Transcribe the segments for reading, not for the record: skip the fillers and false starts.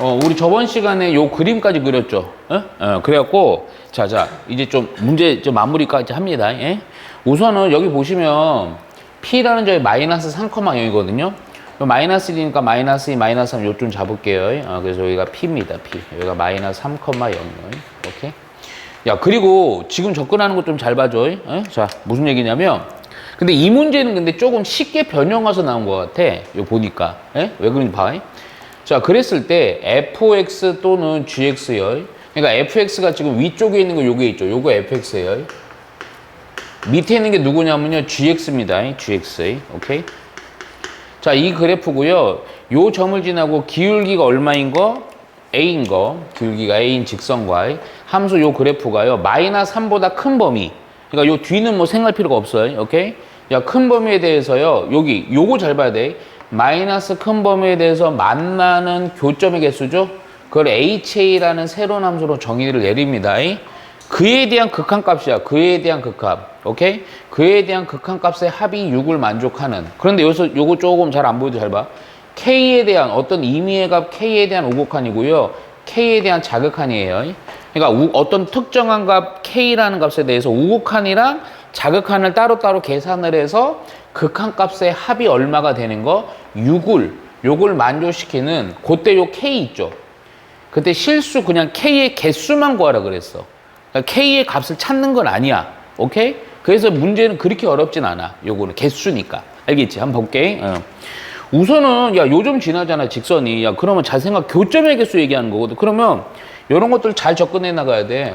우리 저번 시간에 요 그림까지 그렸죠. 그래갖고, 자, 이제 좀 문제 좀 마무리까지 합니다. 예? 우선은 여기 보시면, P라는 점이 마이너스 3,0이거든요. 마이너스 1이니까 마이너스 2, 마이너스 3 요점 잡을게요. 그래서 여기가 P입니다. P. 여기가 마이너스 3,0. 오케이? 야, 그리고 지금 접근하는 거 좀 잘 봐줘. 자, 무슨 얘기냐면, 근데 이 문제는 근데 조금 쉽게 변형 와서 나온 것 같아. 이거 보니까. 왜 그런지 봐. 자, 그랬을 때 fx 또는 gx요. 그러니까 fx가 지금 위쪽에 있는 거 요게 있죠. 요거 fx예요. 밑에 있는 게 누구냐면요. gx입니다. gx. 오케이? 자, 이 그래프고요. 요 점을 지나고 기울기가 얼마인 거? a인 거. 기울기가 a인 직선과 함수 요 그래프가요. 마이너스 3보다 큰 범위. 그러니까 요 뒤는 뭐 생각할 필요가 없어요. 오케이? 야, 큰 범위에 대해서요. 여기 요거 잘 봐야 돼. 마이너스 큰 범위에 대해서 만나는 교점의 개수죠. 그걸 HA라는 새로운 함수로 정의를 내립니다. 그에 대한 극한값이야. 그에 대한 극합. 오케이? 그에 대한 극한값의 합이 6을 만족하는. 그런데 여기서 요거 조금 잘 안 보여도 잘 봐. K에 대한 어떤 임의의 값 K에 대한 우극한이고요. K에 대한 자극한이에요. 그러니까 어떤 특정한 값 K라는 값에 대해서 우극한이랑 자극한을 따로따로 계산을 해서 극한값의 합이 얼마가 되는 거? 6을 만족시키는 그때 요 K 있죠. 그때 실수 그냥 K의 개수만 구하라 그랬어. 그러니까 K의 값을 찾는 건 아니야. 오케이? 그래서 문제는 그렇게 어렵진 않아. 요거는 개수니까. 알겠지? 한번 볼게. 우선은 야, 요점 지나잖아, 직선이. 야, 그러면 잘 생각, 교점의 개수 얘기하는 거거든. 그러면 이런 것들 잘 접근해 나가야 돼.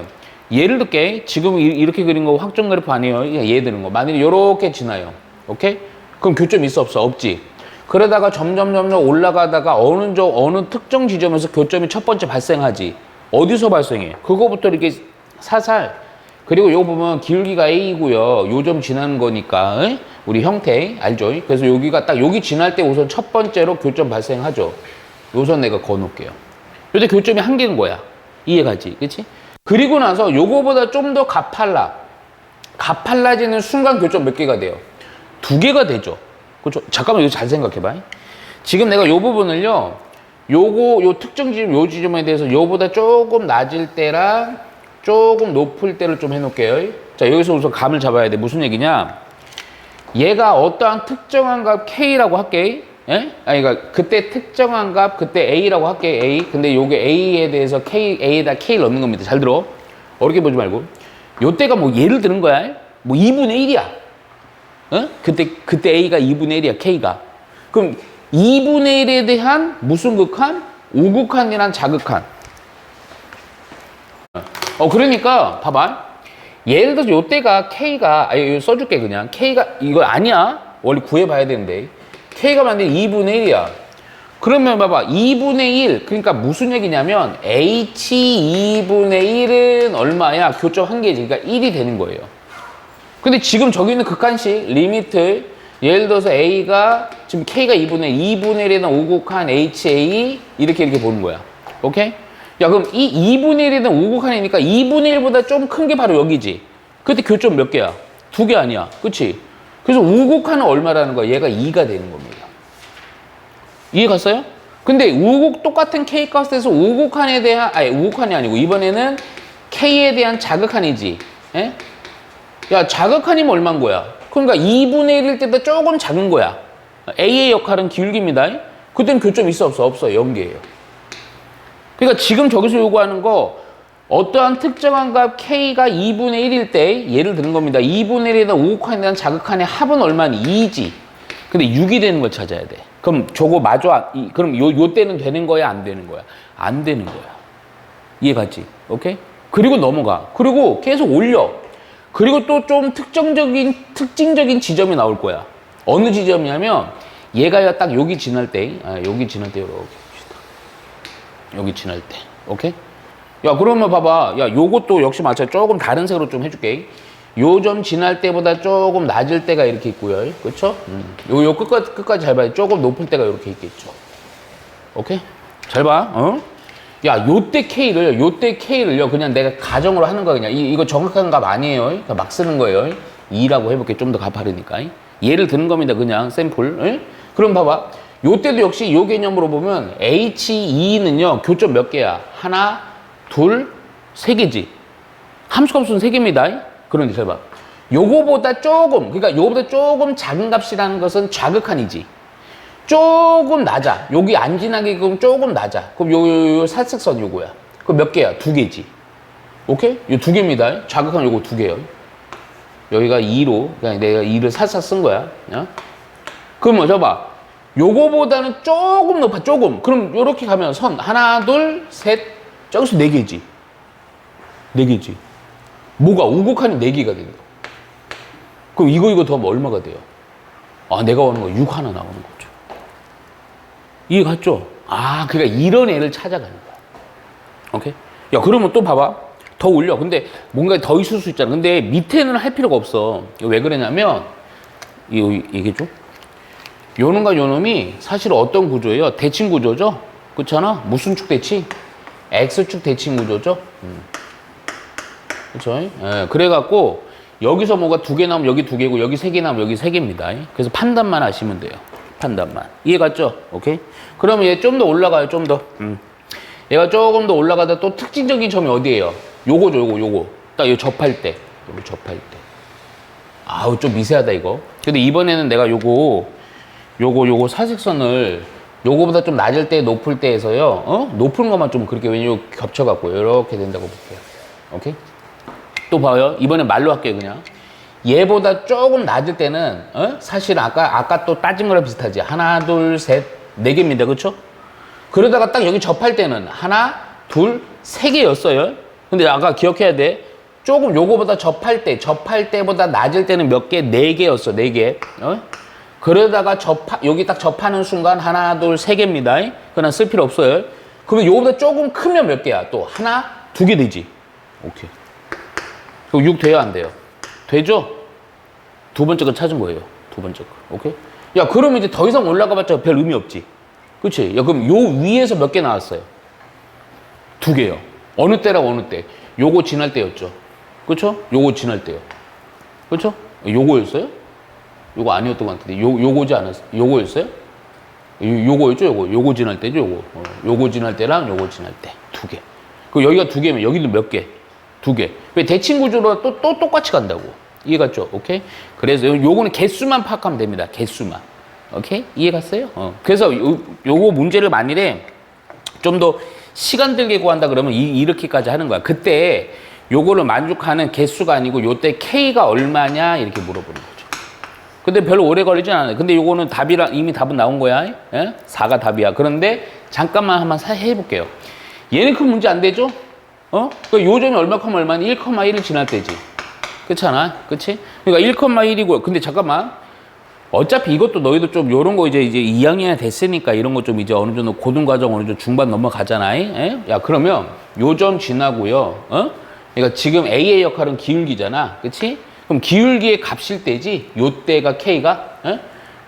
예를 들게 지금 이렇게 그린 거 확정 그래프 아니에요. 얘 드는 거. 만약에 이렇게 지나요. 오케이? 그럼 교점 있어 없어? 없지. 그러다가 점점 올라가다가 어느 특정 지점에서 교점이 첫 번째 발생하지. 어디서 발생해? 그거부터 이렇게 살살. 그리고 요거 보면 기울기가 A이고요. 요 점 지나는 거니까 우리 형태 알죠? 그래서 여기가 딱 여기 지날 때 우선 첫 번째로 교점 발생하죠. 요선 내가 거놓을게요. 요때 교점이 한 개인 거야. 이해가지? 그치? 그리고 나서 요거보다 좀 더 가팔라지는 순간 교점 몇 개가 돼요? 2개가 되죠. 그렇죠? 잠깐만 이거 잘 생각해봐. 지금 내가 요 부분을요. 요 특정 지점, 요 지점에 대해서 요보다 조금 낮을 때랑 조금 높을 때를 좀 해놓을게요. 자, 여기서 우선 감을 잡아야 돼. 무슨 얘기냐? 얘가 어떠한 특정한 값 K라고 할게. 그러니까 그때 특정한 값, 그때 A라고 할게. A. 근데 요게 A에 대해서 A에다 K를 넣는 겁니다. 잘 들어. 어렵게 보지 말고. 요때가 뭐 예를 드는 거야. 뭐 2분의 1이야. 그때 A가 2분의 1이야, K가. 그럼 2분의 1에 대한 무슨 극한? 우극한이란 자극한. 그러니까, 봐봐. 예를 들어서 요때가 K가, 이거 써줄게, 그냥. K가, 이거 아니야. 원래 구해봐야 되는데. K가 만약에 2분의 1이야. 그러면 봐봐. 2분의 1. 그러니까 무슨 얘기냐면, H 2분의 1은 얼마야? 교점 한 개지. 그러니까 1이 되는 거예요. 근데 지금 저기 있는 극한식, 리미트, 예를 들어서 A가, 지금 K가 2분의 1이나 우극한 HA, 이렇게 보는 거야. 오케이? 야, 그럼 이 2분의 1이든 우극한이니까 2분의 1보다 좀 큰 게 바로 여기지. 그때 교점 몇 개야? 2개 아니야. 그치? 그래서 우극한은 얼마라는 거야? 얘가 2가 되는 겁니다. 이해 갔어요? 근데 똑같은 K 값에서 우극한에 대한, 우극한이 아니고 이번에는 K에 대한 자극한이지. 야, 자극한이면 얼마인 거야? 그러니까 2분의 1일 때보다 조금 작은 거야. A의 역할은 기울기입니다. 그때는 교점 있어 없어? 없어요. 0개예요. 그러니까 지금 저기서 요구하는 거 어떠한 특정한 값 K가 2분의 1일 때 예를 드는 겁니다. 2분의 1에다 우극한에 대한 자극한의 합은 얼마니? 2지. 근데 6이 되는 걸 찾아야 돼. 그럼 저거 마저 그럼 요 때는 되는 거야? 안 되는 거야? 안 되는 거야. 이해 갔지? 오케이? 그리고 넘어가. 그리고 계속 올려. 그리고 또 좀 특징적인 지점이 나올 거야. 어느 지점이냐면 얘가 딱 여기 지날 때, 여기 지날 때 이렇게 봅시다. 여기 지날 때, 오케이? 야, 그러면 봐봐. 야, 요것도 역시 마찬가지 조금 다른 색으로 좀 해줄게. 요 점 지날 때보다 조금 낮을 때가 이렇게 있고요. 그쵸? 요 끝까지 잘 봐요. 조금 높을 때가 이렇게 있겠죠. 오케이? 잘 봐. 야, 요때 K를요, 그냥 내가 가정으로 하는 거야, 그냥. 이거 정확한 값 아니에요. 그러니까 막 쓰는 거예요. 2라고 해볼게. 좀 더 가파르니까. 예를 드는 겁니다, 그냥. 샘플. 그럼 봐봐. 요때도 역시 요 개념으로 보면 H2는요, 교점 몇 개야? 하나, 둘, 세 개지. 함수값은 세 개입니다. 그런데 잘 봐. 요거보다 조금, 그러니까 요거보다 조금 작은 값이라는 것은 좌극한이지. 조금 낮아. 여기 안 지나게끔 조금 낮아. 그럼 요 살색선 요거야. 그럼 몇 개야? 두 개지. 오케이? 요 두 개입니다. 좌극한 요거 두 개요. 여기가 2로, 그냥 내가 2를 살짝 쓴 거야. 그러면 저봐. 요거보다는 조금 높아, 조금. 그럼 요렇게 가면 선 하나, 둘, 셋, 저기서 네 개지. 네 개지. 뭐가? 우극한이 네 개가 된다. 그럼 이거 더하면 얼마가 돼요? 아, 내가 원하는 거 6 하나 나오는 거죠. 이해 갔죠? 아, 그러니까 이런 애를 찾아가는 거야. 오케이? 야, 그러면 또 봐봐. 더 올려. 근데 뭔가 더 있을 수 있잖아. 근데 밑에는 할 필요가 없어. 왜 그러냐면, 얘기해줘. 요놈과 요놈이 사실 어떤 구조예요? 대칭 구조죠? 그렇잖아? 무슨 축 대칭? X축 대칭 구조죠? 그쵸? 예, 그래갖고, 여기서 뭐가 두 개 나오면 여기 두 개고, 여기 세 개 나오면 여기 세 개입니다. 그래서 판단만 하시면 돼요. 판단만. 이해 갔죠? 오케이? 그러면 얘 좀 더 올라가요, 좀 더. 얘가 조금 더 올라가다 또 특징적인 점이 어디예요? 요거죠, 요거. 딱 여기 접할 때. 여기 접할 때. 아우, 좀 미세하다, 이거. 근데 이번에는 내가 요거 사색선을 요거보다 좀 낮을 때, 높을 때에서요, 높은 것만 좀 그렇게 왜냐면 겹쳐갖고, 이렇게 된다고 볼게요. 오케이? 또 봐요. 이번엔 말로 할게요, 그냥. 얘보다 조금 낮을 때는, 사실 아까 또 따진 거랑 비슷하지. 하나, 둘, 셋, 네 개입니다. 그쵸? 그러다가 딱 여기 접할 때는 하나, 둘, 세 개였어요. 근데 아까 기억해야 돼. 조금 요거보다 접할 때보다 낮을 때는 몇 개? 네 개였어, 네 개. 그러다가 여기 딱 접하는 순간 하나, 둘, 세 개입니다. 그건 쓸 필요 없어요. 그러면 요거보다 조금 크면 몇 개야? 또 하나, 두 개 되지. 오케이. 그럼 6 돼야 안 돼요? 되죠? 두 번째 거 찾은 거예요. 두 번째 거. 오케이? 야, 그러면 이제 더 이상 올라가봤자 별 의미 없지. 그치? 야, 그럼 요 위에서 몇 개 나왔어요? 두 개요. 어느 때랑 어느 때? 요거 지날 때였죠. 그쵸? 요거 지날 때요. 그쵸? 요거였어요? 요거 아니었던 것 같은데. 요거지 않았어요? 요거였어요? 요거였죠? 요거 지날 때죠? 요거 지날 때랑 요거 지날 때. 두 개. 그럼 여기가 두 개면 여기는 몇 개? 두 개. 왜 대칭 구조로 또 똑같이 간다고. 이해 갔죠? 오케이? 그래서 요거는 개수만 파악하면 됩니다. 개수만. 오케이? 이해 갔어요? 그래서 요거 문제를 만일에 좀 더 시간 들게 구한다 그러면 이렇게까지 하는 거야. 그때 요거를 만족하는 개수가 아니고 요때 K가 얼마냐 이렇게 물어보는 거죠. 근데 별로 오래 걸리진 않아요. 근데 요거는 이미 답은 나온 거야. 예? 4가 답이야. 그런데 잠깐만 한번 해볼게요. 얘는 큰 문제 안 되죠? 그 요점이 얼마큼 얼마니? 1,1을 지날 때지. 그렇잖아. 그치? 그러니까 1,1이고요. 근데 잠깐만. 어차피 이것도 너희도 좀 요런 거 이제 2학년이 됐으니까 이런 거 좀 이제 어느 정도 고등과정 어느 정도 중반 넘어가잖아. 야, 그러면 요점 지나고요. 그러니까 지금 A의 역할은 기울기잖아. 그치? 그럼 기울기의 값일 때지. 요때가 K가.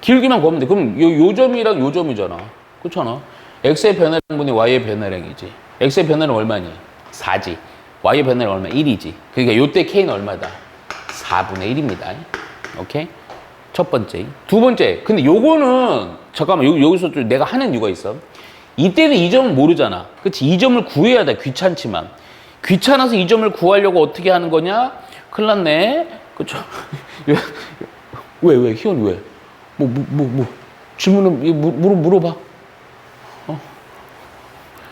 기울기만 보면 돼. 그럼 요점이랑 요점이잖아. 그렇잖아. X의 변화량분이 Y의 변화량이지. X의 변화는 얼마니? 4지. Y의 변화는 얼마? 1이지. 그러니까 요때 K는 얼마다? 4분의 1입니다. 오케이? 첫 번째. 두 번째. 근데 요거는, 잠깐만, 여기서 좀 내가 하는 이유가 있어. 이때는 이 점을 모르잖아. 그치? 이 점을 구해야 돼. 귀찮지만. 귀찮아서 이 점을 구하려고 어떻게 하는 거냐? 큰일 났네. 그쵸? 왜? 희원이 왜? 질문은, 물어봐.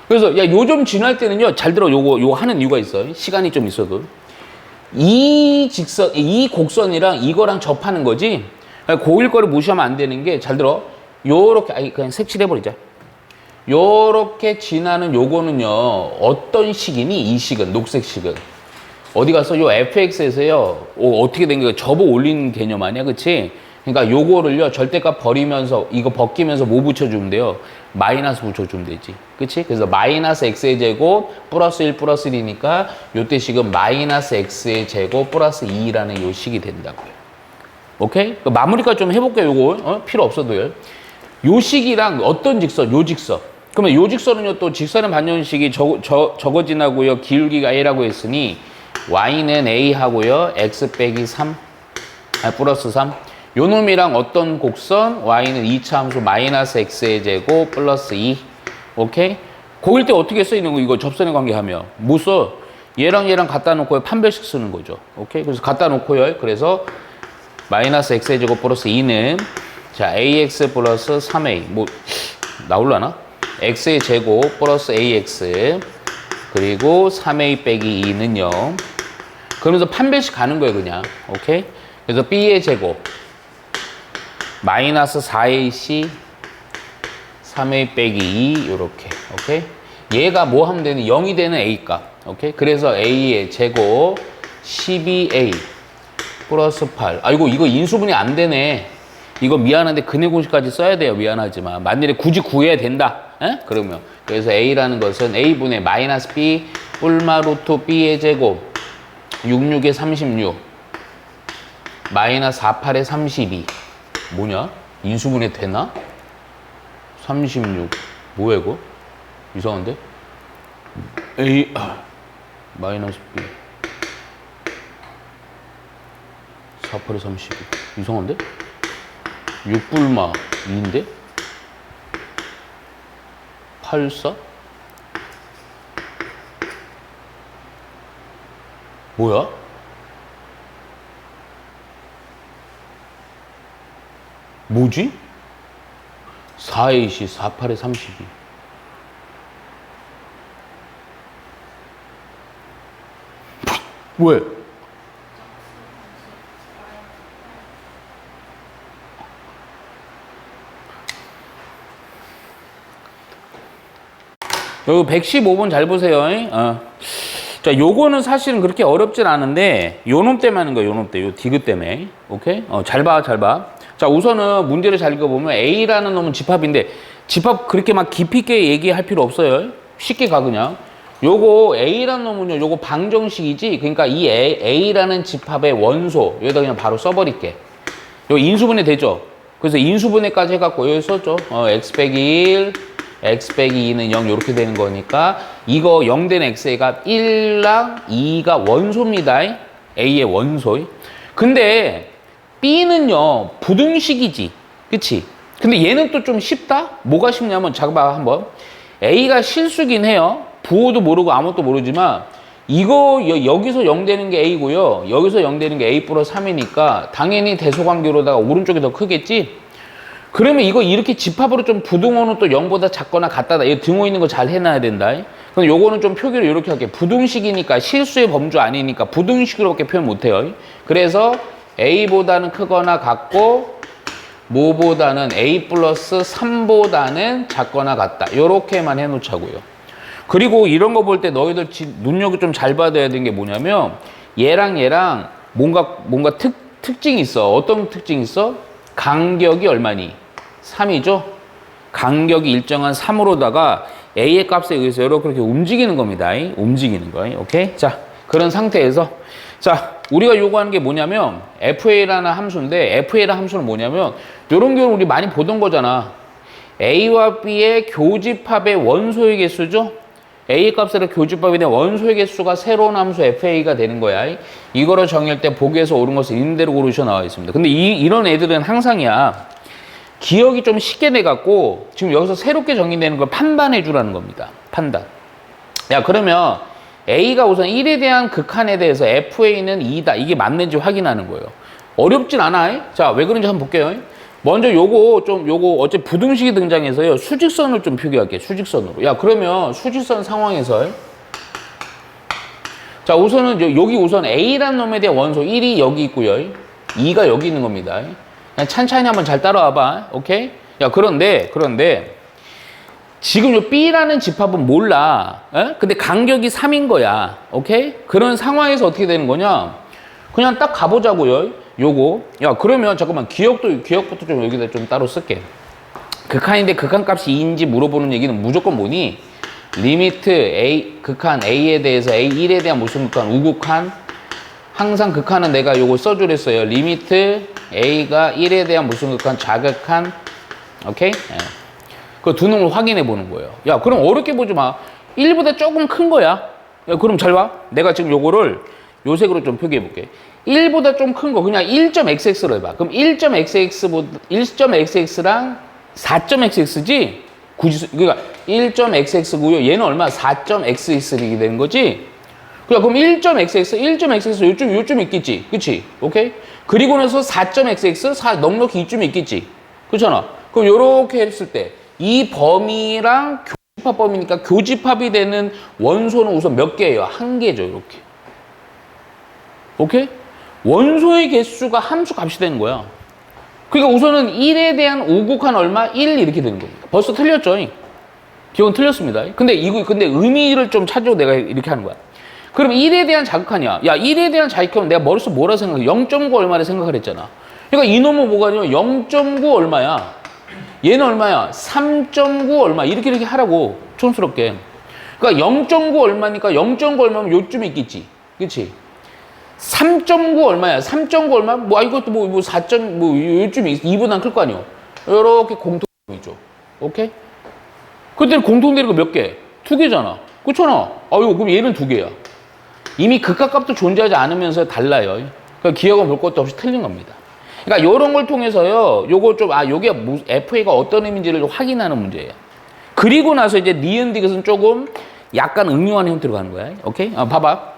그래서, 야, 요 점 지날 때는요, 잘 들어. 요거 하는 이유가 있어. 시간이 좀 있어도. 이 곡선이랑 이거랑 접하는 거지. 고일 거를 무시하면 안 되는 게, 잘 들어. 요렇게, 그냥 색칠해버리자. 요렇게 지나는 요거는요, 어떤 식이니? 이 식은, 녹색 식은. 어디 가서 요 fx에서요, 어떻게 된 거야? 접어 올리는 개념 아니야? 그치? 그러니까 요거를요, 절대값 버리면서, 이거 벗기면서 뭐 붙여주면 돼요? 마이너스 붙여주면 되지. 그치? 그래서 마이너스 x의 제곱 플러스 1 플러스 1이니까 요때 식은 마이너스 x의 제곱 플러스 2라는 요 식이 된다고요. 오케이? 마무리까지 좀 해볼게요, 요거. 필요 없어도요. 요 식이랑 어떤 직선? 요 직선. 그러면 요 직선은요, 또 직선의 반전식이 저거 지나고요, 기울기가 a라고 했으니 y는 a 하고요, x 빼기 3, 플러스 3. 요 놈이랑 어떤 곡선? y는 2차 함수 마이너스 x의 제곱 플러스 2. 오케이? 거길 때 어떻게 쓰이는 거? 이거 접선의 관계하면. 뭐 써? 얘랑 얘랑 갖다 놓고 판별식 쓰는 거죠. 오케이? 그래서 갖다 놓고요. 그래서 마이너스 x의 제곱 플러스 2는 자, ax 플러스 3a. 뭐 나올라나? x의 제곱 플러스 ax 그리고 3a 빼기 2는 0. 그러면서 판별식 가는 거예요, 그냥. 오케이? 그래서 b의 제곱 마이너스 4ac 3a 빼기 2 요렇게. 오케이? 얘가 뭐 하면 되는 0이 되는 a 값. 오케이? 그래서 a의 제곱 12a 플러스 8. 아이고 이거 인수분해 안 되네. 이거 미안한데 근해 공식까지 써야 돼요. 미안하지만 만일에 굳이 구해야 된다. 에? 그러면 그래서 a라는 것은 a분의 마이너스 b 뿔마 루트 b의 제곱 66에 36 마이너스 48에 32 뭐냐? 인수분해 되나? 36 뭐야 이거? 이상한데? a 마이너스 b 48에 32 이상한데? 6불마 2인데? 84? 뭐야? 뭐지? 4AC 48에 32 왜? 여기 115번 잘 보세요. 자, 요거는 사실은 그렇게 어렵진 않은데 요 놈 때문에 하는 거예요. 요 놈 때, 요 디귿 때문에. 오케이? 잘 봐, 잘 봐. 자, 우선은 문제를 잘 읽어보면 A라는 놈은 집합인데 집합 그렇게 막 깊이 있게 얘기할 필요 없어요. 쉽게 가 그냥. 요거 A라는 놈은요, 요거 방정식이지. 그러니까 이 A라는 집합의 원소 여기다 그냥 바로 써버릴게. 요 인수분해 되죠. 그래서 인수분해까지 해갖고 여기 썼죠. x 빼기 1 x 빼기 2는 0 이렇게 되는 거니까 이거 0 된 x가 1랑 2가 원소입니다. A의 원소. 근데 B는요 부등식이지. 그치? 근데 얘는 또 좀 쉽다? 뭐가 쉽냐면 잠깐만 한번. A가 실수긴 해요. 부호도 모르고 아무것도 모르지만 이거 여기서 0 되는 게 A고요. 여기서 0 되는 게 A 플러스 3이니까 당연히 대소관계로다가 오른쪽이 더 크겠지? 그러면 이거 이렇게 집합으로 좀 부등호는 또 0보다 작거나 같다다. 이 등호 있는 거 잘 해놔야 된다. 그럼 요거는 좀 표기를 이렇게 할게. 부등식이니까 실수의 범주 아니니까 부등식으로밖에 표현 못해요. 그래서 A보다는 크거나 같고 뭐보다는 A 플러스 3보다는 작거나 같다. 요렇게만 해놓자고요. 그리고 이런 거 볼 때 너희들 눈여겨 좀 잘 받아야 되는 게 뭐냐면 얘랑 얘랑 뭔가 특징이 있어. 어떤 특징이 있어? 간격이 얼마니? 3이죠? 간격이 일정한 3으로다가 A의 값에 의해서 이렇게 움직이는 겁니다. 움직이는 거예요. 오케이? 자, 그런 상태에서 자, 우리가 요구하는 게 뭐냐면 FA라는 함수인데 FA라는 함수는 뭐냐면 요런 경우 우리 많이 보던 거잖아. A와 B의 교집합의 원소의 개수죠? A의 값으로 교집합에 대한 원소의 개수가 새로운 함수 FA가 되는 거야. 이거를 정의할 때 보기에서 옳은 것을 있는 대로 고르셔 나와 있습니다. 근데 이런 애들은 항상이야. 기억이 좀 쉽게 돼갖고 지금 여기서 새롭게 정의되는 걸 판단해 주라는 겁니다. 판단. 야, 그러면 A가 우선 1에 대한 극한에 대해서 FA는 2다. 이게 맞는지 확인하는 거예요. 어렵진 않아. 자, 왜 그런지 한번 볼게요. 먼저 요거 어째 부등식이 등장해서요. 수직선을 좀 표기할게요. 수직선으로. 야, 그러면 수직선 상황에서 자, 우선은 여기 우선 A라는 놈에 대한 원소 1이 여기 있고요. 2가 여기 있는 겁니다. 그냥 찬찬히 한번 잘 따라와 봐. 오케이? 야, 그런데 지금 요 B라는 집합은 몰라. 근데 간격이 3인 거야. 오케이? 그런 상황에서 어떻게 되는 거냐? 그냥 딱 가보자고요. 요거. 야, 그러면 잠깐만 기억부터 좀 여기다 좀 따로 쓸게. 극한인데 극한값이 2인지 물어보는 얘기는 무조건 뭐니? 리미트 A 극한 A에 대해서 A1에 대한 무슨 극한? 우극한. 항상 극한은 내가 요거 써주랬어요. 리미트 A가 1에 대한 무슨 극한? 자극한. 오케이? 예. 그 두 놈을 확인해 보는 거예요. 야, 그럼 어렵게 보지 마. 1보다 조금 큰 거야. 야, 그럼 잘 봐. 내가 지금 요거를 요 색으로 좀 표기해 볼게. 1보다 좀 큰 거 그냥 1.xx로 해봐. 그럼 1.xx랑 4.xx지? 굳이 그러니까 1.xx고요. 얘는 얼마? 4.xx 이렇게 되는 거지? 그럼 1.xx 요쯤 있겠지. 그치? 오케이? 그리고 나서 4.xx, 넉넉히 이쯤에 있겠지. 그렇잖아. 그럼 요렇게 했을 때 이 범위랑 교집합 범위니까 교집합이 되는 원소는 우선 몇 개예요? 한 개죠. 이렇게. 오케이? 원소의 개수가 함수 값이 되는 거야. 그러니까 우선은 1에 대한 오곡한 얼마? 1 이렇게 되는 겁니다. 벌써 틀렸죠? 기억은 틀렸습니다. 근데 의미를 좀 찾으려고 내가 이렇게 하는 거야. 그럼 1에 대한 자극하냐? 야, 1에 대한 자극하면 내가 머릿속 뭐라 생각해? 0.9 얼마를 생각을 했잖아. 그러니까 이놈은 뭐가 아니면 0.9 얼마야? 얘는 얼마야? 3.9 얼마. 이렇게 하라고. 촌스럽게. 그러니까 0.9 얼마니까 0.9 얼마면 요쯤에 있겠지. 그치? 3.9 얼마야? 3.9 얼마? 이것도 4점, 요쯤에 있어. 2보단 클 거 아니야. 요렇게 공통이죠. 오케이? 그때 공통되는 거 몇 개? 2개잖아. 그렇잖아. 그럼 얘는 2개야. 이미 극각값도 존재하지 않으면서 달라요. 그러니까 기억은 볼 것도 없이 틀린 겁니다. 그러니까 요런 걸 통해서요, 요거 좀, 요게 FA가 어떤 의미인지를 좀 확인하는 문제예요. 그리고 나서 이제 니은 디귿은 조금 약간 응용하는 형태로 가는 거야. 오케이? 봐봐.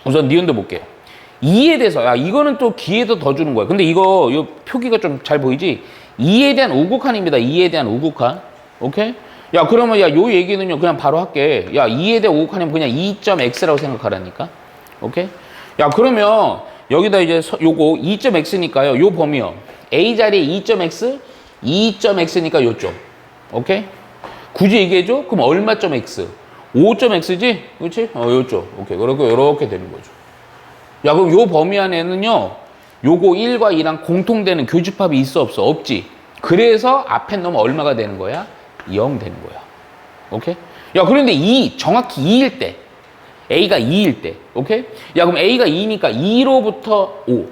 우선 니은도 볼게요. 2에 대해서, 이거는 또 기회도 더 주는 거야. 근데 요 표기가 좀 잘 보이지? 2에 대한 우극한입니다. 2에 대한 우극한. 오케이? 그러면 요 얘기는요, 그냥 바로 할게. 2에 대한 우극한이면 그냥 2.x라고 생각하라니까. 오케이? 그러면 여기다 이제 요거 2.x니까요. 요 범위요. A 자리에 2.x, 2.x니까 요쪽. 오케이? 굳이 얘기해줘? 그럼 얼마.x? 5.x지? 그렇지? 요쪽. 오케이. 그리고 요렇게 되는 거죠. 그럼 요 범위 안에는요, 요거 1과 2랑 공통되는 교집합이 있어, 없어? 없지. 그래서 앞에 넣으면 얼마가 되는 거야? 0 되는 거야. 오케이? 그런데 정확히 2일 때, A가 2일 때, 오케이? 그럼 A가 2니까 2로부터 5.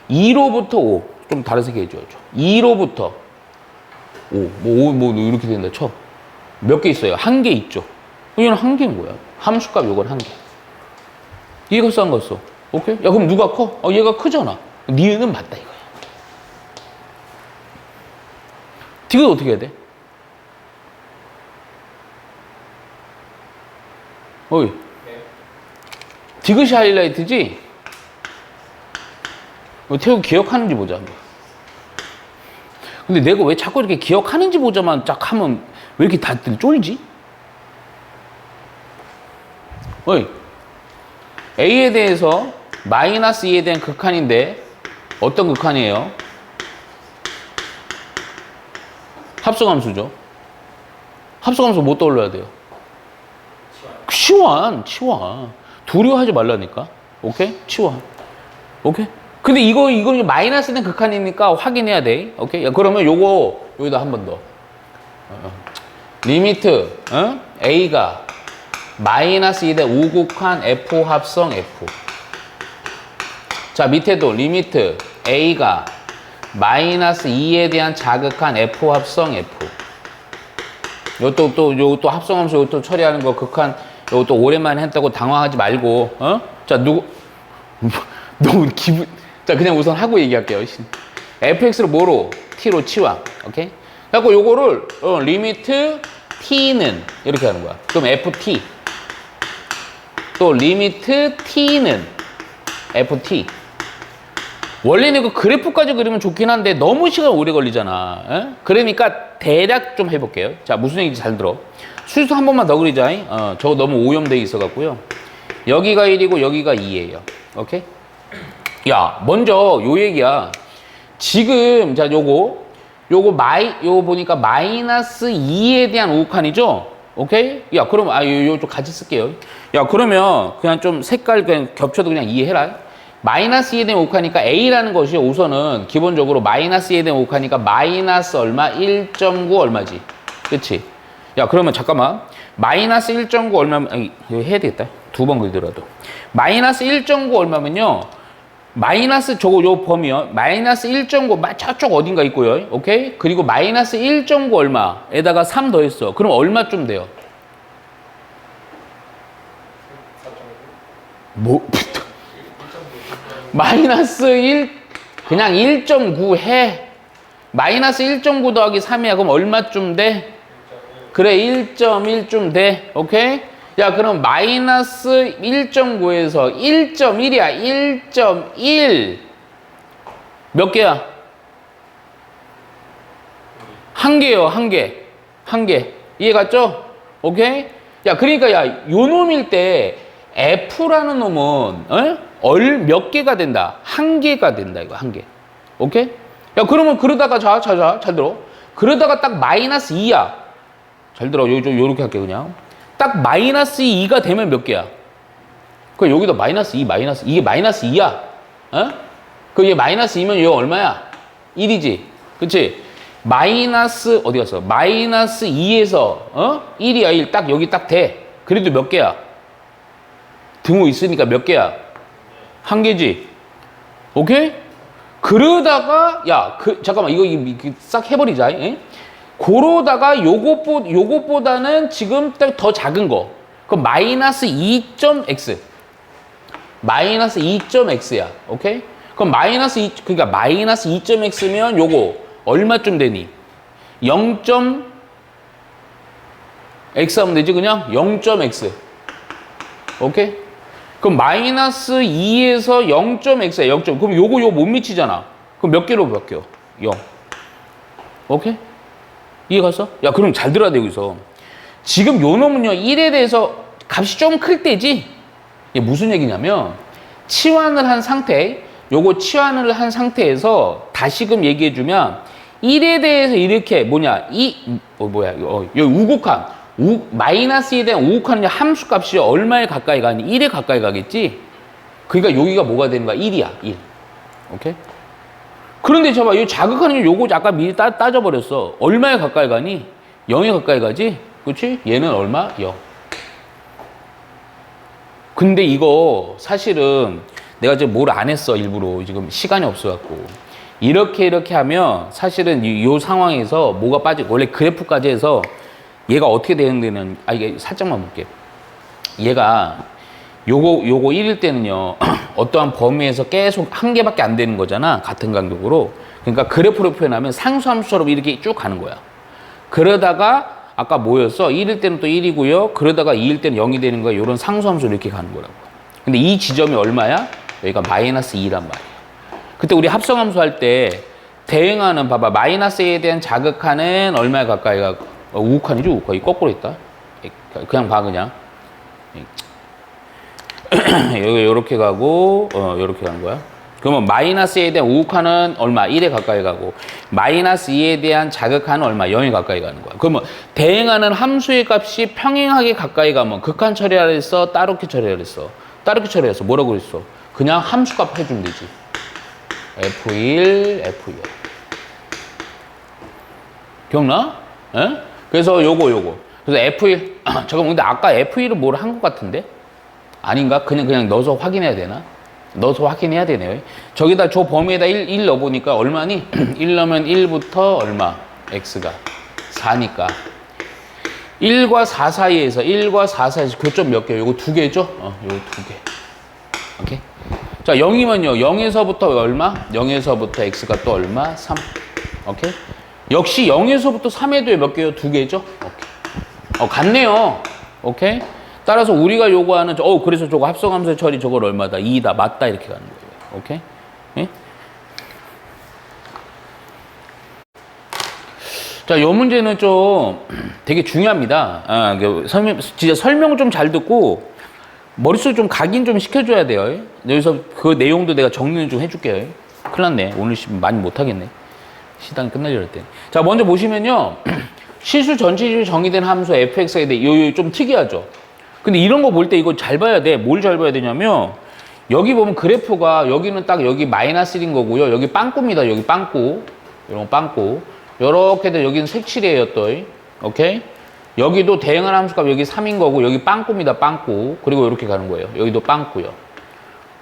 2로부터 5. 좀 다른 색이 해줘야죠. 2로부터 5. 이렇게 된다, 쳐. 몇 개 있어요? 한 개 있죠. 얘는 한 개인 거야. 함수값 요건 한 개. 얘가 싼 거 써. 오케이? 그럼 누가 커? 얘가 크잖아. 니은은 맞다, 이거야. 디귿 어떻게 해야 돼? 어이. 디귿이 하이라이트지? 태우 기억하는지 보자. 근데 내가 왜 자꾸 이렇게 기억하는지 보자만 쫙 하면 왜 이렇게 다들 쫄지? 어이. A에 대해서 마이너스 2에 대한 극한인데 어떤 극한이에요? 합성함수죠. 합성함수 뭐 떠올려야 돼요? 치환. 두려워하지 말라니까. 오케이? 치환. 오케이? 근데 이건 마이너스 된 극한이니까 확인해야 돼. 오케이? 그러면 여기다 한 번 더. 리미트, A가 마이너스 2대 5극한 F 합성 F. 자, 밑에도 리미트 A가 마이너스 2에 대한 자극한 F 합성 F. 요것도 합성함수 요것도 처리하는 거 극한 요것도 오랜만에 했다고 당황하지 말고, 자, 너무 자, 그냥 우선 하고 얘기할게요. fx를 뭐로? t로 치환. 오케이? 그래갖고 요거를, 리미트 t는 이렇게 하는 거야. 그럼 ft. 또 리미트 t는 ft. 원래는 그 그래프까지 그리면 좋긴 한데 너무 시간 오래 걸리잖아. 그러니까 대략 좀 해볼게요. 자, 무슨 얘기인지 잘 들어. 수수 한 번만 더 그리자. 저거 너무 오염돼 있어갖고요. 여기가 1이고 여기가 2예요. 오케이? 먼저 요 얘기야. 지금 자 요거 보니까 마이너스 2에 대한 우극한이죠. 오케이? 그럼 요 좀 같이 쓸게요. 그러면 그냥 좀 색깔 그냥 겹쳐도 그냥 이해해라. 마이너스 2에 대한 우극하니까 A라는 것이 우선은 기본적으로 마이너스 2에 대한 우극하니까 마이너스 얼마? 1.9 얼마지? 그치? 그러면 잠깐만. 마이너스 1.9 얼마면, 이거 해야 되겠다. 2번 그리더라도. 마이너스 1.9 얼마면요. 마이너스 요 범위요. 마이너스 1.9, 저쪽 어딘가 있고요. 오케이? 그리고 마이너스 1.9 얼마에다가 3 더했어. 그럼 얼마쯤 돼요? 마이너스 1, 그냥 1.9 해. 마이너스 1.9 더하기 3이야. 그럼 얼마쯤 돼? 그래, 1.1쯤 돼. 오케이? 야, 그럼 마이너스 1.9에서 1.1이야. 1.1. 몇 개야? 한 개요, 한 개. 한 개. 이해 갔죠? 오케이? 야, 그러니까 야, 요 놈일 때 F라는 놈은 몇 개가 된다? 한 개가 된다, 이거 한 개. 오케이? 야, 그러면 그러다가 잘 들어. 그러다가 딱 마이너스 2야. 잘 들어. 요렇게 할게, 그냥. 딱 마이너스 2가 되면 몇 개야? 그 여기다 마이너스 2, 이게 마이너스 2야. 그 얘 마이너스 2면 얘 얼마야? 1이지. 그치? 마이너스, 어디 갔어? 마이너스 2에서, 1이야, 1. 딱 여기 딱 돼. 그래도 몇 개야? 등호 있으니까 몇 개야? 한 개지. 오케이? 그러다가, 야, 잠깐만, 이거 싹 해버리자. 에? 그러다가 요것보다는 지금 더 작은 거. 그럼 마이너스 2.x. 마이너스 2.x야. 오케이? 그럼 그러니까 마이너스 2.x면 요거 얼마쯤 되니? 0.x 하면 되지, 그냥? 0.x. 오케이? 그럼 마이너스 2에서 0.x야, 0. 그럼 요거 못 미치잖아. 그럼 몇 개로 바뀌어? 0. 오케이? 이해 갔어? 야, 그럼 잘 들어야 돼, 여기서. 지금 요 놈은요, 1에 대해서 값이 좀 클 때지? 이게 무슨 얘기냐면, 치환을 한 상태, 요거 치환을 한 상태에서 다시금 얘기해주면, 1에 대해서 이렇게, 여기 우극한, 마이너스 2에 대한 우극한의 함수값이 얼마에 가까이 가니? 1에 가까이 가겠지? 그러니까 여기가 뭐가 되는 거야? 1이야, 1. 오케이? 그런데 봐봐, 이 자극하는 요거 아까 미리 따져버렸어. 얼마에 가까이 가니? 0에 가까이 가지? 그치? 얘는 얼마? 0. 근데 이거 사실은 내가 지금 뭘 안 했어, 일부러. 지금 시간이 없어갖고. 이렇게 하면 사실은 이 상황에서 뭐가 빠지고, 원래 그래프까지 해서 얘가 어떻게 되는, 이게 살짝만 볼게. 얘가 요거 1일 때는요, 어떠한 범위에서 계속 한 개밖에 안 되는 거잖아. 같은 간격으로. 그러니까 그래프로 표현하면 상수함수처럼 이렇게 쭉 가는 거야. 그러다가 아까 뭐였어? 1일 때는 또 1이고요. 그러다가 2일 때는 0이 되는 거야. 이런 상수함수로 이렇게 가는 거라고. 근데 이 지점이 얼마야? 여기가 마이너스 2란 말이야. 그때 우리 합성함수 할 때 대응하는, 봐봐. 마이너스 2에 대한 자극하는 얼마에 가까이 가고, 우극한이죠, 우극한. 이 거꾸로 있다. 그냥 봐, 그냥. 여기 요렇게 가고, 요렇게 가는 거야. 그러면 마이너스 2에 대한 우극한은 얼마? 1에 가까이 가고, 마이너스 2에 대한 자극한은 얼마? 0에 가까이 가는 거야. 그러면 대응하는 함수의 값이 평행하게 가까이 가면 극한 처리하라 했어? 따로키 처리하라 했어? 따로키 처리했어. 뭐라고 그랬어? 그냥 함수값 해주면 되지. F1, F2. 기억나? 에? 그래서 요거. 그래서 F1. 잠깐만, 근데 아까 F1은 뭘 한 것 같은데? 아닌가? 그냥 넣어서 확인해야 되나? 넣어서 확인해야 되네요. 저기다 저 범위에다 1 넣어보니까 얼마니? 1 넣으면 1부터 얼마? X가 4니까. 1과 4 사이에서 교점 몇 개? 요거 2개죠? 요거 2개. 오케이? 자, 0이면요. 0에서부터 얼마? 0에서부터 X가 또 얼마? 3. 오케이? 역시 0에서부터 3에도 몇 개요? 2개죠? 오케이. 같네요. 오케이? 따라서 우리가 요구하는, 그래서 저거 합성함수의 처리 저걸 얼마다? 2다. 맞다. 이렇게 가는 거예요. 오케이? 예? 자, 요 문제는 좀 되게 중요합니다. 진짜 설명 좀 잘 듣고, 머릿속에 좀 각인 좀 시켜줘야 돼요. 여기서 그 내용도 내가 정리를 좀 해줄게요. 큰일 났네. 오늘 많이 못하겠네. 시간이 끝나려 할 때. 자, 먼저 보시면요. 실수 전체적으로 정의된 함수 fx에 대해 좀 특이하죠. 근데 이런 거 볼 때 이거 잘 봐야 돼. 뭘 잘 봐야 되냐면, 여기 보면 그래프가, 여기는 딱 여기 마이너스 1인 거고요. 여기 빵꾸입니다. 여기 빵꾸. 이런 거 빵꾸. 요렇게 돼. 여기는 색칠이에요, 또. 오케이? 여기도 대응하는 함수값 여기 3인 거고, 여기 빵꾸입니다, 빵꾸. 그리고 이렇게 가는 거예요. 여기도 빵꾸요.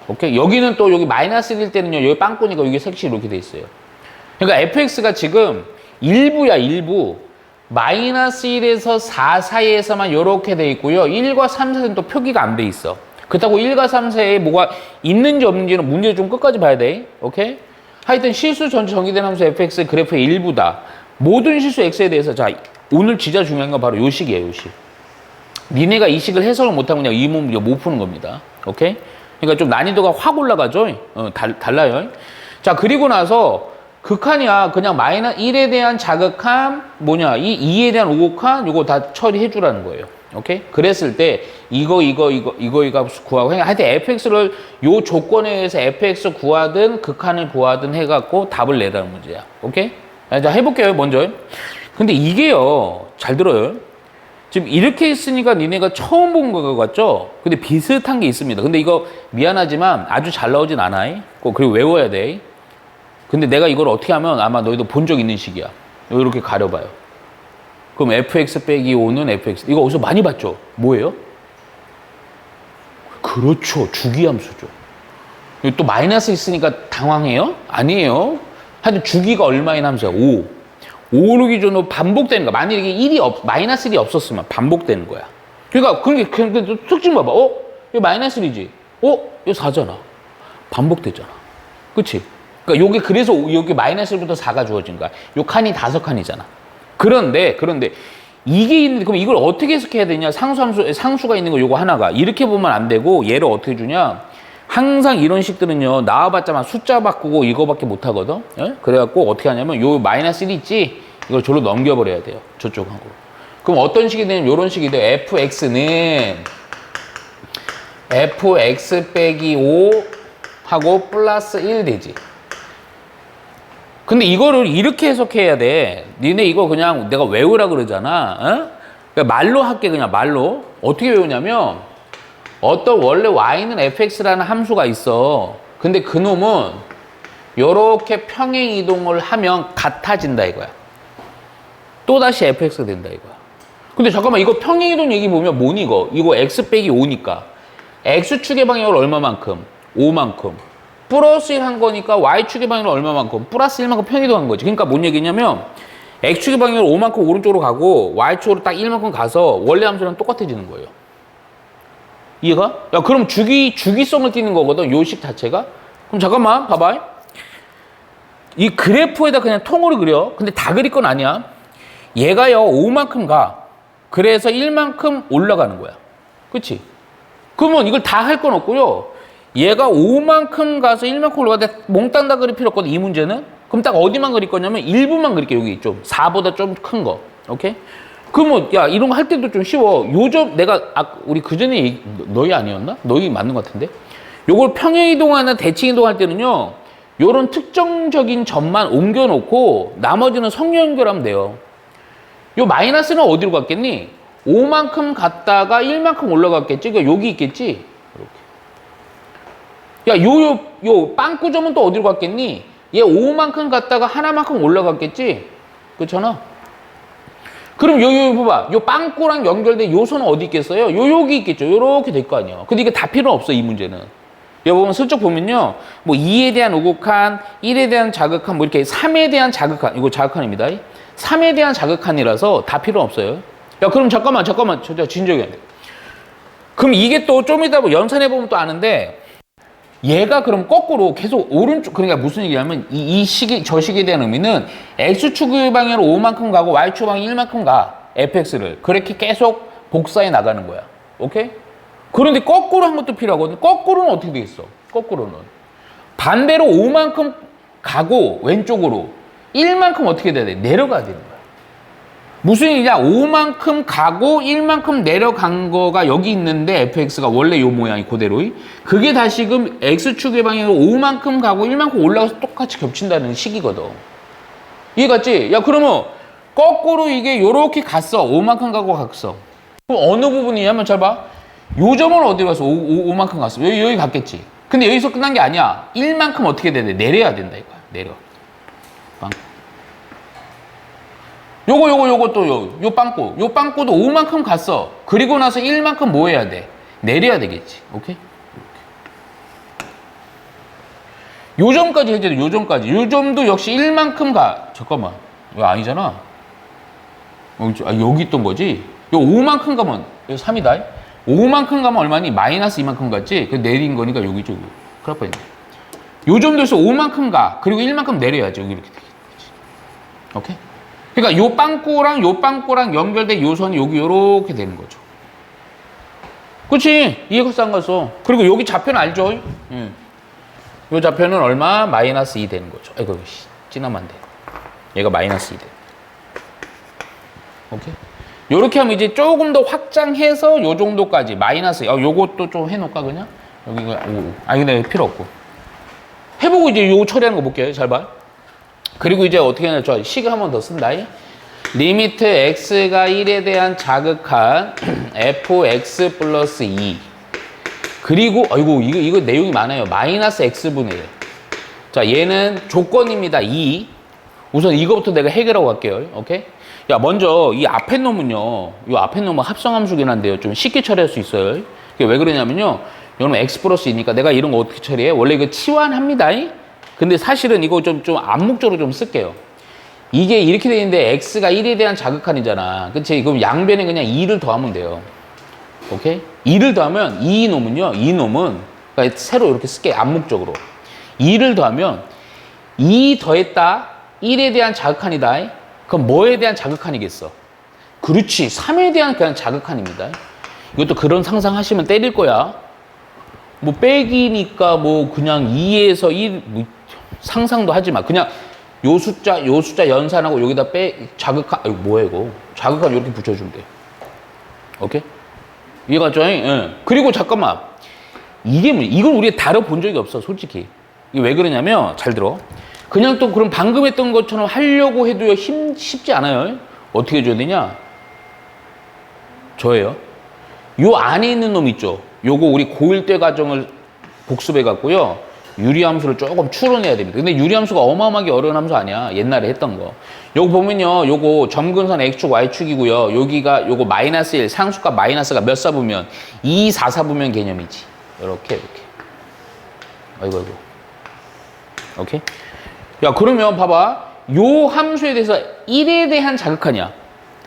오케이? 여기는 또 여기 마이너스 1일 때는요, 여기 빵꾸니까 여기 색칠 이렇게 돼 있어요. 그러니까 fx가 지금 일부야, 일부. 마이너스 1에서 4 사이에서만 이렇게 돼 있고요. 1과 3, 4는 또 표기가 안 돼 있어. 그렇다고 1과 3 사이에 뭐가 있는지 없는지는 문제 좀 끝까지 봐야 돼. 오케이? 하여튼 실수 전 전개된 함수 fx의 그래프의 일부다. 모든 실수 x에 대해서 자 오늘 진짜 중요한 건 바로 요 식이에요. 요 식. 니네가 이 식을 해석을 못하면 그냥 이 문제 못 푸는 겁니다. 오케이? 그러니까 좀 난이도가 확 올라가죠. 달라요. 자 그리고 나서 극한이야. 그냥 마이너스 1에 대한 자극함 뭐냐 이 2에 대한 우극한 요거 다 처리해 주라는 거예요. 오케이? 그랬을 때 이거 값 구하고 하여튼 fx를 요 조건에 의해서 fx 구하든 극한을 구하든 해갖고 답을 내라는 문제야. 오케이? 자 해볼게요. 먼저. 근데 이게요 잘 들어요. 지금 이렇게 있으니까 니네가 처음 본 거 같죠? 근데 비슷한 게 있습니다. 근데 이거 미안하지만 아주 잘 나오진 않아. 꼭 그리고 외워야 돼. 근데 내가 이걸 어떻게 하면 아마 너희도 본 적 있는 식이야. 이렇게 가려봐요. 그럼 fx 빼기 5는 fx. 이거 어디서 많이 봤죠? 뭐예요? 그렇죠. 주기함수죠. 또 마이너스 있으니까 당황해요? 아니에요. 하여튼 주기가 얼마인 함수야? 5. 5를 기준으로 반복되는 거야. 만약에 마이너스 1이 없었으면 반복되는 거야. 그러니까 근데 특징 봐봐. 이거 마이너스 1이지. 이거 4잖아. 반복되잖아. 그치? 그러니까 요게 그래서 여기 마이너스 1부터 4가 주어진 거야. 요 칸이 5칸이잖아. 그런데 이게 있는데 그럼 이걸 어떻게 해석해야 되냐? 상수가 있는 거 요거 하나가 이렇게 보면 안 되고 얘를 어떻게 주냐? 항상 이런 식들은요 나와봤자만 숫자 바꾸고 이거밖에 못 하거든. 예? 그래갖고 어떻게 하냐면 요 마이너스 1 있지? 이걸 저로 넘겨버려야 돼요. 저쪽하고. 그럼 어떤 식이 되냐면 요런 식이 돼요. fx는 fx 빼기 5 하고 플러스 1 되지. 근데 이거를 이렇게 해석해야 돼. 니네 이거 그냥 내가 외우라 그러잖아. 어? 그러니까 말로 할게. 그냥 말로. 어떻게 외우냐면 어떤 원래 y는 fx라는 함수가 있어. 근데 그놈은 요렇게 평행 이동을 하면 같아진다 이거야. 또다시 fx가 된다 이거야. 근데 잠깐만 이거 평행 이동 얘기 보면 뭐니 이거? 이거 x 빼기 5니까 x축의 방향으로 얼마만큼? 5만큼. 플러스 1 한 거니까 y축의 방향으로 얼마만큼? 플러스 1만큼 평행 이동한 거지. 그러니까 뭔 얘기냐면 x축의 방향으로 5만큼 오른쪽으로 가고 y축으로 딱 1만큼 가서 원래 함수랑 똑같아지는 거예요. 이해가? 야, 그럼 주기성을 띠는 거거든, 요식 자체가. 그럼 잠깐만, 봐봐. 이 그래프에다 그냥 통으로 그려. 근데 다 그릴 건 아니야. 얘가요, 5만큼 가. 그래서 1만큼 올라가는 거야. 그치? 그러면 이걸 다 할 건 없고요. 얘가 5만큼 가서 1만큼 올라가는데 몽땅 다 그릴 필요 없거든, 이 문제는. 그럼 딱 어디만 그릴 거냐면 일부만 그릴게, 여기 좀. 4보다 좀 큰 거. 오케이? 그러면 야 이런 거 할 때도 좀 쉬워. 요점 내가 우리 그전에 너희 아니었나? 너희 맞는 것 같은데. 요걸 평행 이동하나 대칭 이동할 때는요. 요런 특정적인 점만 옮겨 놓고 나머지는 성령 연결하면 돼요. 요 마이너스는 어디로 갔겠니? 5만큼 갔다가 1만큼 올라갔겠지. 그러니까 여기 있겠지. 이렇게. 야 요 빵꾸점은 또 어디로 갔겠니? 얘 5만큼 갔다가 하나만큼 올라갔겠지. 그렇잖아. 그럼 요 봐봐. 요 빵꾸랑 연결된 요소는 어디 있겠어요? 여기 있겠죠. 요렇게 될 거 아니에요. 근데 이게 다 필요 없어, 이 문제는. 여기 보면 슬쩍 보면요. 뭐 2에 대한 우극한, 1에 대한 자극한, 뭐 이렇게 3에 대한 자극한, 이거 자극한입니다. 3에 대한 자극한이라서 다 필요 없어요. 야, 그럼 잠깐만. 진정해. 그럼 이게 또 좀 이따 뭐 연산해 보면 또 아는데 얘가 그럼 거꾸로 계속 오른쪽, 그러니까 무슨 얘기냐면 저 식에 대한 의미는 x축의 방향으로 5만큼 가고 y축 방향 1만큼 가. fx를. 그렇게 계속 복사해 나가는 거야. 오케이? 그런데 거꾸로 한 것도 필요하거든. 거꾸로는 어떻게 되겠어? 거꾸로는. 반대로 5만큼 가고 왼쪽으로 1만큼 어떻게 돼야 돼? 내려가야 되는 거야. 무슨 얘기냐? 5만큼 가고 1만큼 내려간 거가 여기 있는데 fx가 원래 요 모양이 그대로. 그게 다시금 x축의 방향으로 5만큼 가고 1만큼 올라가서 똑같이 겹친다는 식이거든. 이해갔지? 야, 그러면 거꾸로 이게 요렇게 갔어. 5만큼 가고 갔어. 그럼 어느 부분이냐면 잘 봐. 요 점은 어디 갔어? 5만큼 갔어. 여기 갔겠지. 근데 여기서 끝난 게 아니야. 1만큼 어떻게 돼야 돼? 내려야 된다 이거야. 내려. 요거 또 요 빵꾸. 요 빵꾸도 5만큼 갔어. 그리고 나서 1만큼 뭐 해야 돼? 내려야 되겠지. 오케이? 요 점까지 해야 돼. 요 점까지. 요 점도 역시 1만큼 가. 잠깐만. 이거 아니잖아. 여기 있던 거지? 요 5만큼 가면, 여기 3이다. 5만큼 가면 얼마니? 마이너스 2만큼 갔지? 그 내린 거니까 여기죠. 큰일 날 뻔했네. 요 정도에서 5만큼 가. 그리고 1만큼 내려야지. 여기 이렇게 되겠지. 오케이? 그러니까 요 빵꾸랑 연결된 요선이 여기 요렇게 되는 거죠. 그치? 이해가 안 갔어. 그리고 여기 좌표는 알죠? 예. 요 좌표는 얼마? 마이너스 2 되는 거죠. 아이고, 찌나면 안 돼. 얘가 마이너스 2 돼. 오케이? 요렇게 하면 이제 조금 더 확장해서 요 정도까지 마이너스. 요것도 좀 해놓을까 그냥? 여기가 5. 근데 필요 없고. 해보고 이제 요 처리하는 거 볼게요. 잘 봐. 그리고 이제 어떻게 하냐? 저 식 한 번 더 쓴다. 리미트 x가 1에 대한 자극한 fx 플러스 2. 그리고 아이고 이거 내용이 많아요. 마이너스 x분의 1. 자, 얘는 조건입니다. 2. 우선 이거부터 내가 해결하고 갈게요. 오케이? 야, 먼저 이 앞에 놈은요. 이 앞에 놈은 합성함수긴 한데요. 좀 쉽게 처리할 수 있어요. 그게 왜 그러냐면요. 이거는 x 플러스 2니까 내가 이런 거 어떻게 처리해? 원래 이거 치환합니다. 근데 사실은 이거 좀 암묵적으로 좀 쓸게요. 이게 이렇게 돼 있는데 x가 1에 대한 자극한이잖아. 그치? 그럼 양변에 그냥 2를 더하면 돼요. 오케이? 2를 더하면 이 놈은요. 이 놈은 그러니까 새로 이렇게 쓸게. 암묵적으로. 2를 더하면 2 더했다. 1에 대한 자극한이다. 그럼 뭐에 대한 자극한이겠어? 그렇지. 3에 대한 그냥 자극한입니다. 이것도 그런 상상하시면 때릴 거야. 뭐 빼기니까 뭐 그냥 2에서 1 뭐 상상도 하지 마. 그냥 요 숫자 연산하고 여기다 자극한 뭐야 이거? 자극한 이렇게 붙여주면 돼. 오케이? 이해갔죠? 예. 그리고 잠깐만. 이걸 우리가 다뤄본 적이 없어, 솔직히. 이게 왜 그러냐면 잘 들어. 그냥 또 그럼 방금 했던 것처럼 하려고 해도요 쉽지 않아요. 어떻게 해줘야 되냐? 저예요. 요 안에 있는 놈 있죠. 요거 우리 고1 때 과정을 복습해 갖고요. 유리함수를 조금 추론해야 됩니다. 근데 유리함수가 어마어마하게 어려운 함수 아니야. 옛날에 했던 거. 요거 보면요. 요거 점근선 X축, Y축이고요. 여기가 요거 마이너스 1, 상수값 마이너스가 몇 사부면? 2, 4 사부면 개념이지. 이렇게. 아이고. 오케이? 야, 그러면 봐봐. 요 함수에 대해서 1에 대한 자극하냐?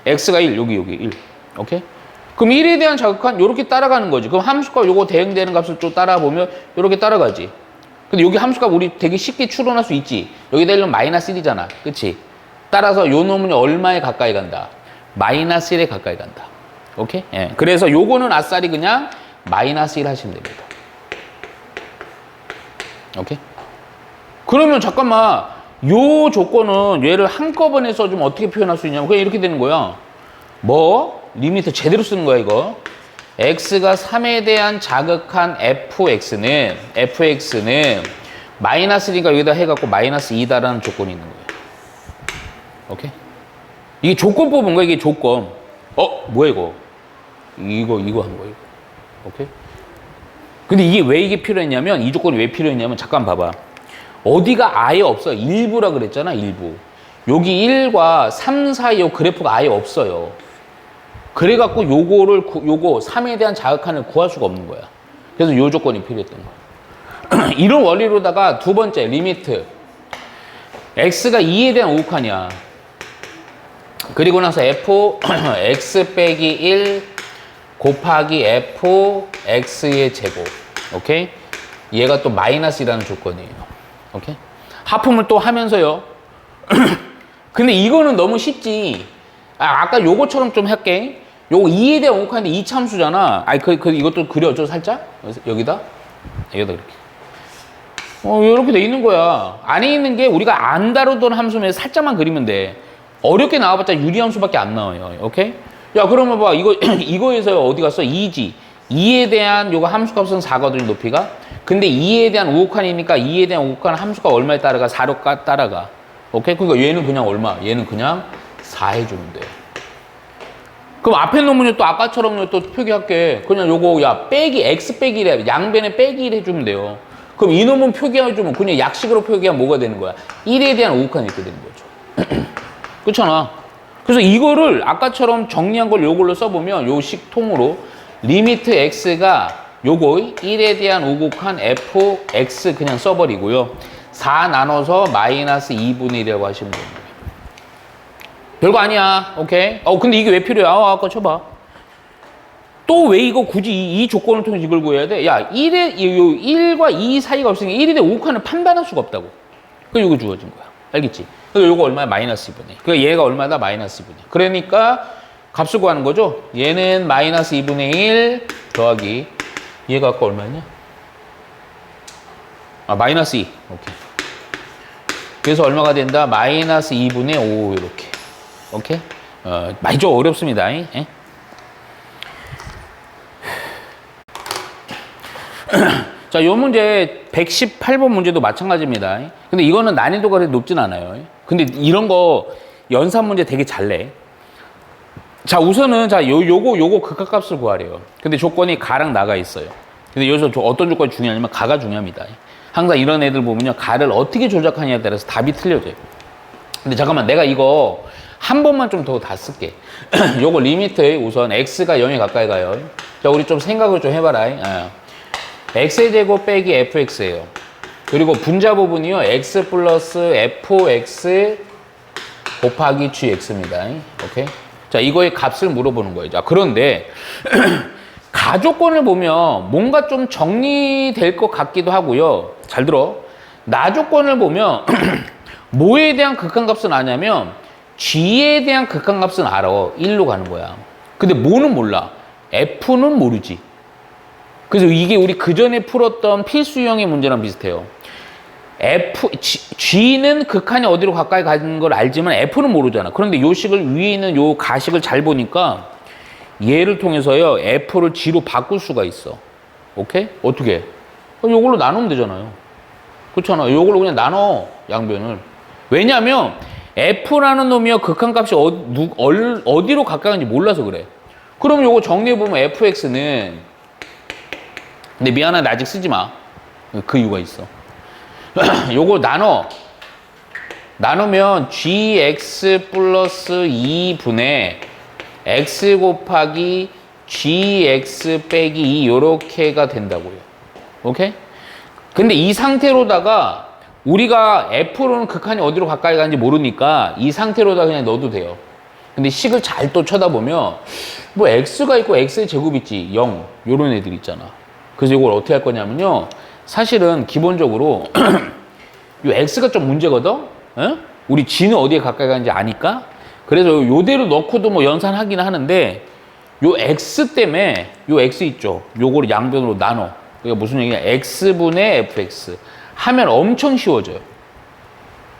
X가 1, 여기 1. 오케이? 그럼 1에 대한 자극한 요렇게 따라가는 거지. 그럼 함수값 요거 대응되는 값을 좀 따라보면 요렇게 따라가지. 근데 여기 함수값 우리 되게 쉽게 추론할 수 있지. 여기다 1은 마이너스 1이잖아. 그치? 따라서 요 놈은 얼마에 가까이 간다? 마이너스 1에 가까이 간다. 오케이? 예. 그래서 요거는 아싸리 그냥 마이너스 1 하시면 됩니다. 오케이? 그러면 잠깐만. 요 조건은 얘를 한꺼번에 써주면 어떻게 표현할 수 있냐면 그냥 이렇게 되는 거야. 리미트 제대로 쓰는 거야, 이거. x가 3에 대한 자극한 fx는 마이너스 1이니까 여기다 해갖고 마이너스 2다라는 조건이 있는 거예요. 오케이? 이게 조건 뽑은 거야, 이게 조건. 뭐야, 이거? 이거 한 거야, 이거. 오케이? 근데 이게 필요했냐면, 이 조건이 왜 필요했냐면, 잠깐 봐봐. 어디가 아예 없어. 일부라 그랬잖아, 일부. 여기 1과 3 사이 요 그래프가 아예 없어요. 그래갖고 요거 3에 대한 자극한을 구할 수가 없는 거야. 그래서 요 조건이 필요했던 거야. 이런 원리로다가 두 번째 리미트 x가 2에 대한 우극한이야. 그리고 나서 f x 빼기 1 곱하기 f x의 제곱. 오케이? 얘가 또 마이너스라는 조건이에요. 오케이? 하품을 또 하면서요. 근데 이거는 너무 쉽지. 아까 요거처럼 좀 할게. 요거 2에 대한 우극한인데 2참수잖아. 이것도 그려줘, 살짝. 여기다 이렇게. 이렇게 돼 있는 거야. 안에 있는 게 우리가 안 다루던 함수면 살짝만 그리면 돼. 어렵게 나와봤자 유리함수밖에 안 나와요. 오케이? 야, 그러면 봐. 이거에서 어디 갔어? 2지. 2에 대한 요거 함수값은 4거든요, 높이가. 근데 2에 대한 우극한이니까 2에 대한 우극한 함수가 얼마에 따라가? 4로 따라가. 오케이? 그러니까 얘는 그냥 얼마? 얘는 그냥 4 해주면 돼. 그럼 앞에 놈은요 또 아까처럼요 또 표기할게. 그냥 요거 빼기 x 빼기 1에 양변에 빼기 1 해주면 돼요. 그럼 이 놈은 표기해주면 그냥 약식으로 표기하면 뭐가 되는 거야? 1에 대한 우극한이 있게 되는 거죠. 그렇잖아. 그래서 이거를 아까처럼 정리한 걸 요걸로 써보면 요 식통으로 리미트 x가 요거 1에 대한 우극한 fx 그냥 써버리고요. 4 나눠서 마이너스 2분의 1이라고 하시면 됩니다. 별거 아니야. 오케이? 근데 이게 왜 필요해? 아까 쳐봐. 또 왜 이거 굳이 이 조건을 통해서 이걸 구해야 돼? 야, 1과 2 사이가 없으니까 1에 대해 5칸을 판단할 수가 없다고. 그래서 이거 주어진 거야. 알겠지? 그래서 이거 얼마야? 마이너스 2분의 1. 그러니까 얘가 얼마다? 마이너스 2분의 1. 그러니까 값을 구하는 거죠? 얘는 마이너스 2분의 1 더하기 얘가 아까 얼마였냐? 마이너스 2. 오케이. 그래서 얼마가 된다? 마이너스 2분의 5 이렇게. 오케이? 많이 좀 어렵습니다. 에? 자, 요 문제 118번 문제도 마찬가지입니다. 근데 이거는 난이도가 그렇게 높진 않아요. 근데 이런 거 연산 문제 되게 잘 내. 자, 우선은 자, 요거 극한값을 구하래요. 근데 조건이 가랑 나가 있어요. 근데 여기서 어떤 조건이 중요하냐면 가가 중요합니다. 항상 이런 애들 보면요, 가를 어떻게 조작하냐에 따라서 답이 틀려져요. 근데 잠깐만, 내가 이거 한 번만 좀 더 다 쓸게. 요거 리미트 우선 x가 0에 가까이 가요. 자, 우리 좀 생각을 좀 해봐라. x의 제곱 빼기 fx예요. 그리고 분자 부분이요, x 플러스 fx 곱하기 gx입니다. 오케이? 자, 이거의 값을 물어보는 거예요. 자, 그런데 가조건을 보면 뭔가 좀 정리될 것 같기도 하고요. 잘 들어. 나조건을 보면 뭐에 대한 극한값은 아냐면 g에 대한 극한값은 알아. 1로 가는 거야. 근데 뭐는 몰라. f는 모르지. 그래서 이게 우리 그 전에 풀었던 필수 유형의 문제랑 비슷해요. G는 극한이 어디로 가까이 가는 걸 알지만 F는 모르잖아. 그런데 요 식을 위에 있는 요 가식을 잘 보니까 얘를 통해서요, F를 G로 바꿀 수가 있어. 오케이? 어떻게? 요걸로 나누면 되잖아요. 그렇잖아. 요걸로 그냥 나눠, 양변을. 왜냐면 F라는 놈이요, 극한값이 어디로 가까이 가는지 몰라서 그래. 그럼 요거 정리해보면 fx는, 근데 미안하다, 아직 쓰지 마. 그 이유가 있어. 요거 나누면 gx 플러스 2분의 x 곱하기 gx 빼기 2 요렇게가 된다고요. 오케이? 근데 이 상태로다가 우리가 f로는 극한이 어디로 가까이 가는지 모르니까 이 상태로다 그냥 넣어도 돼요. 근데 식을 잘 또 쳐다보면 뭐 x가 있고 x의 제곱 있지, 0 요런 애들 있잖아. 그래서 이걸 어떻게 할 거냐면요, 사실은 기본적으로 요 x가 좀 문제거든? 에? 우리 g는 어디에 가까이 가는지 아니까? 그래서 요대로 넣고도 뭐 연산하긴 하는데 요 x 때문에 요 x 있죠? 요거를 양변으로 나눠. 그게 무슨 얘기냐? x분의 fx 하면 엄청 쉬워져요.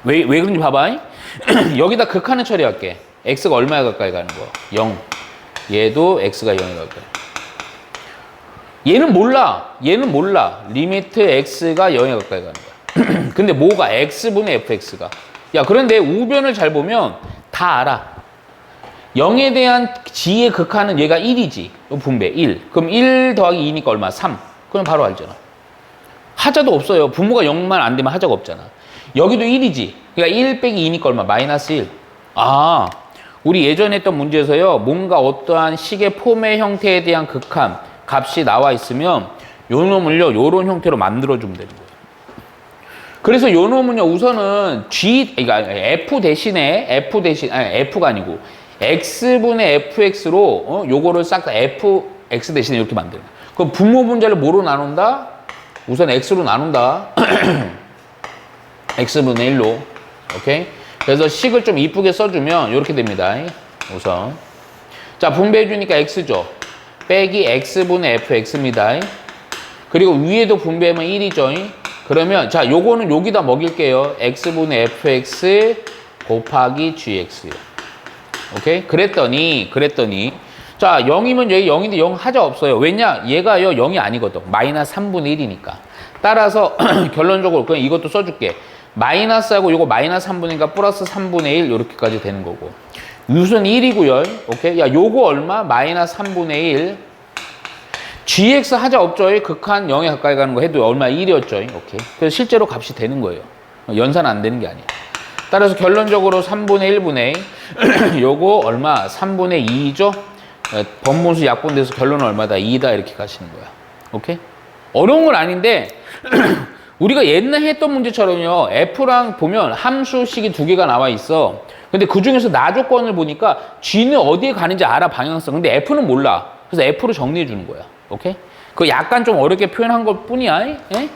왜 그런지 봐봐. 여기다 극한을 처리할게. x가 얼마에 가까이 가는 거야? 0. 얘도 x가 0에 가까이. 얘는 몰라. 리미트 x가 0에 가까이 가는 거야. 근데 뭐가? x분의 fx가. 야, 그런데 우변을 잘 보면 다 알아. 0에 대한 g의 극한은 얘가 1이지. 분배 1. 그럼 1 더하기 2니까 얼마? 3. 그럼 바로 알잖아. 하자도 없어요. 분모가 0만 안 되면 하자가 없잖아. 여기도 1이지. 그러니까 1 빼기 2니까 얼마? 마이너스 1. 아, 우리 예전에 했던 문제에서요, 뭔가 어떠한 식의 폼의 형태에 대한 극한 값이 나와 있으면 요 놈을요, 요런 형태로 만들어주면 되는 거예요. 그래서 요 놈은요, 우선은 그러니까 F가 아니고 X분의 FX로 요거를 싹 다 FX 대신에 이렇게 만드는 거예요. 그럼 분모 분자를 뭐로 나눈다? 우선 X로 나눈다. X분의 1로. 오케이? 그래서 식을 좀 이쁘게 써주면 이렇게 됩니다. 우선. 자, 분배해주니까 X죠. 빼기 X분의 FX입니다. 그리고 위에도 분배하면 1이죠. 그러면, 자, 요거는 여기다 먹일게요. X분의 FX 곱하기 GX요. 오케이? 그랬더니. 자, 0이면 여기 0인데 0 하자 없어요. 왜냐? 얘가요, 0이 아니거든. 마이너스 3분의 1이니까. 따라서, 결론적으로, 그냥 이것도 써줄게. 마이너스하고 요거 마이너스 3분이니까 플러스 3분의 1 요렇게까지 되는 거고. 우선 1이고요. 오케이? 야, 요거 얼마? 마이너스 3분의 1. gx 하자 없죠? 극한 0에 가까이 가는 거 해도 얼마? 1이었죠? 오케이. 그래서 실제로 값이 되는 거예요. 연산 안 되는 게 아니야. 따라서 결론적으로 3분의 1분의 요거 얼마? 3분의 2죠? 번분수 약분돼서 결론은 얼마다? 2다 이렇게 가시는 거야. 오케이? 어려운 건 아닌데 우리가 옛날에 했던 문제처럼요, F랑 보면 함수식이 2개가 나와 있어. 근데 그 중에서 나 조건을 보니까 G는 어디에 가는지 알아, 방향성. 근데 F는 몰라. 그래서 F로 정리해 주는 거야. 오케이? 그거 약간 좀 어렵게 표현한 것 뿐이야. 예?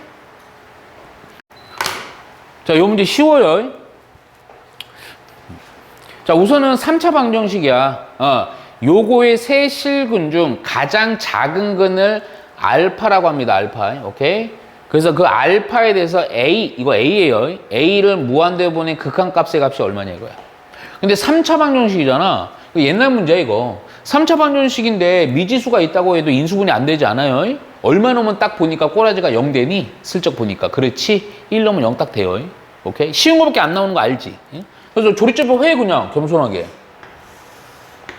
자, 요 문제 쉬워요. 자, 우선은 3차 방정식이야. 요거의 세 실근 중 가장 작은 근을 알파라고 합니다. 알파. 오케이? 그래서 그 알파에 대해서 이거 A예요. A를 무한대로 보낸 극한값의 값이 얼마냐 이거야. 근데 3차 방정식이잖아. 옛날 문제야 이거. 3차 방정식인데 미지수가 있다고 해도 인수분해 안 되지 않아요? 얼마 넣으면 딱 보니까 꼬라지가 0 되니? 슬쩍 보니까. 그렇지? 1 넣으면 0 딱 돼요. 오케이? 쉬운 거밖에 안 나오는 거 알지? 그래서 조리제법 해 그냥 겸손하게.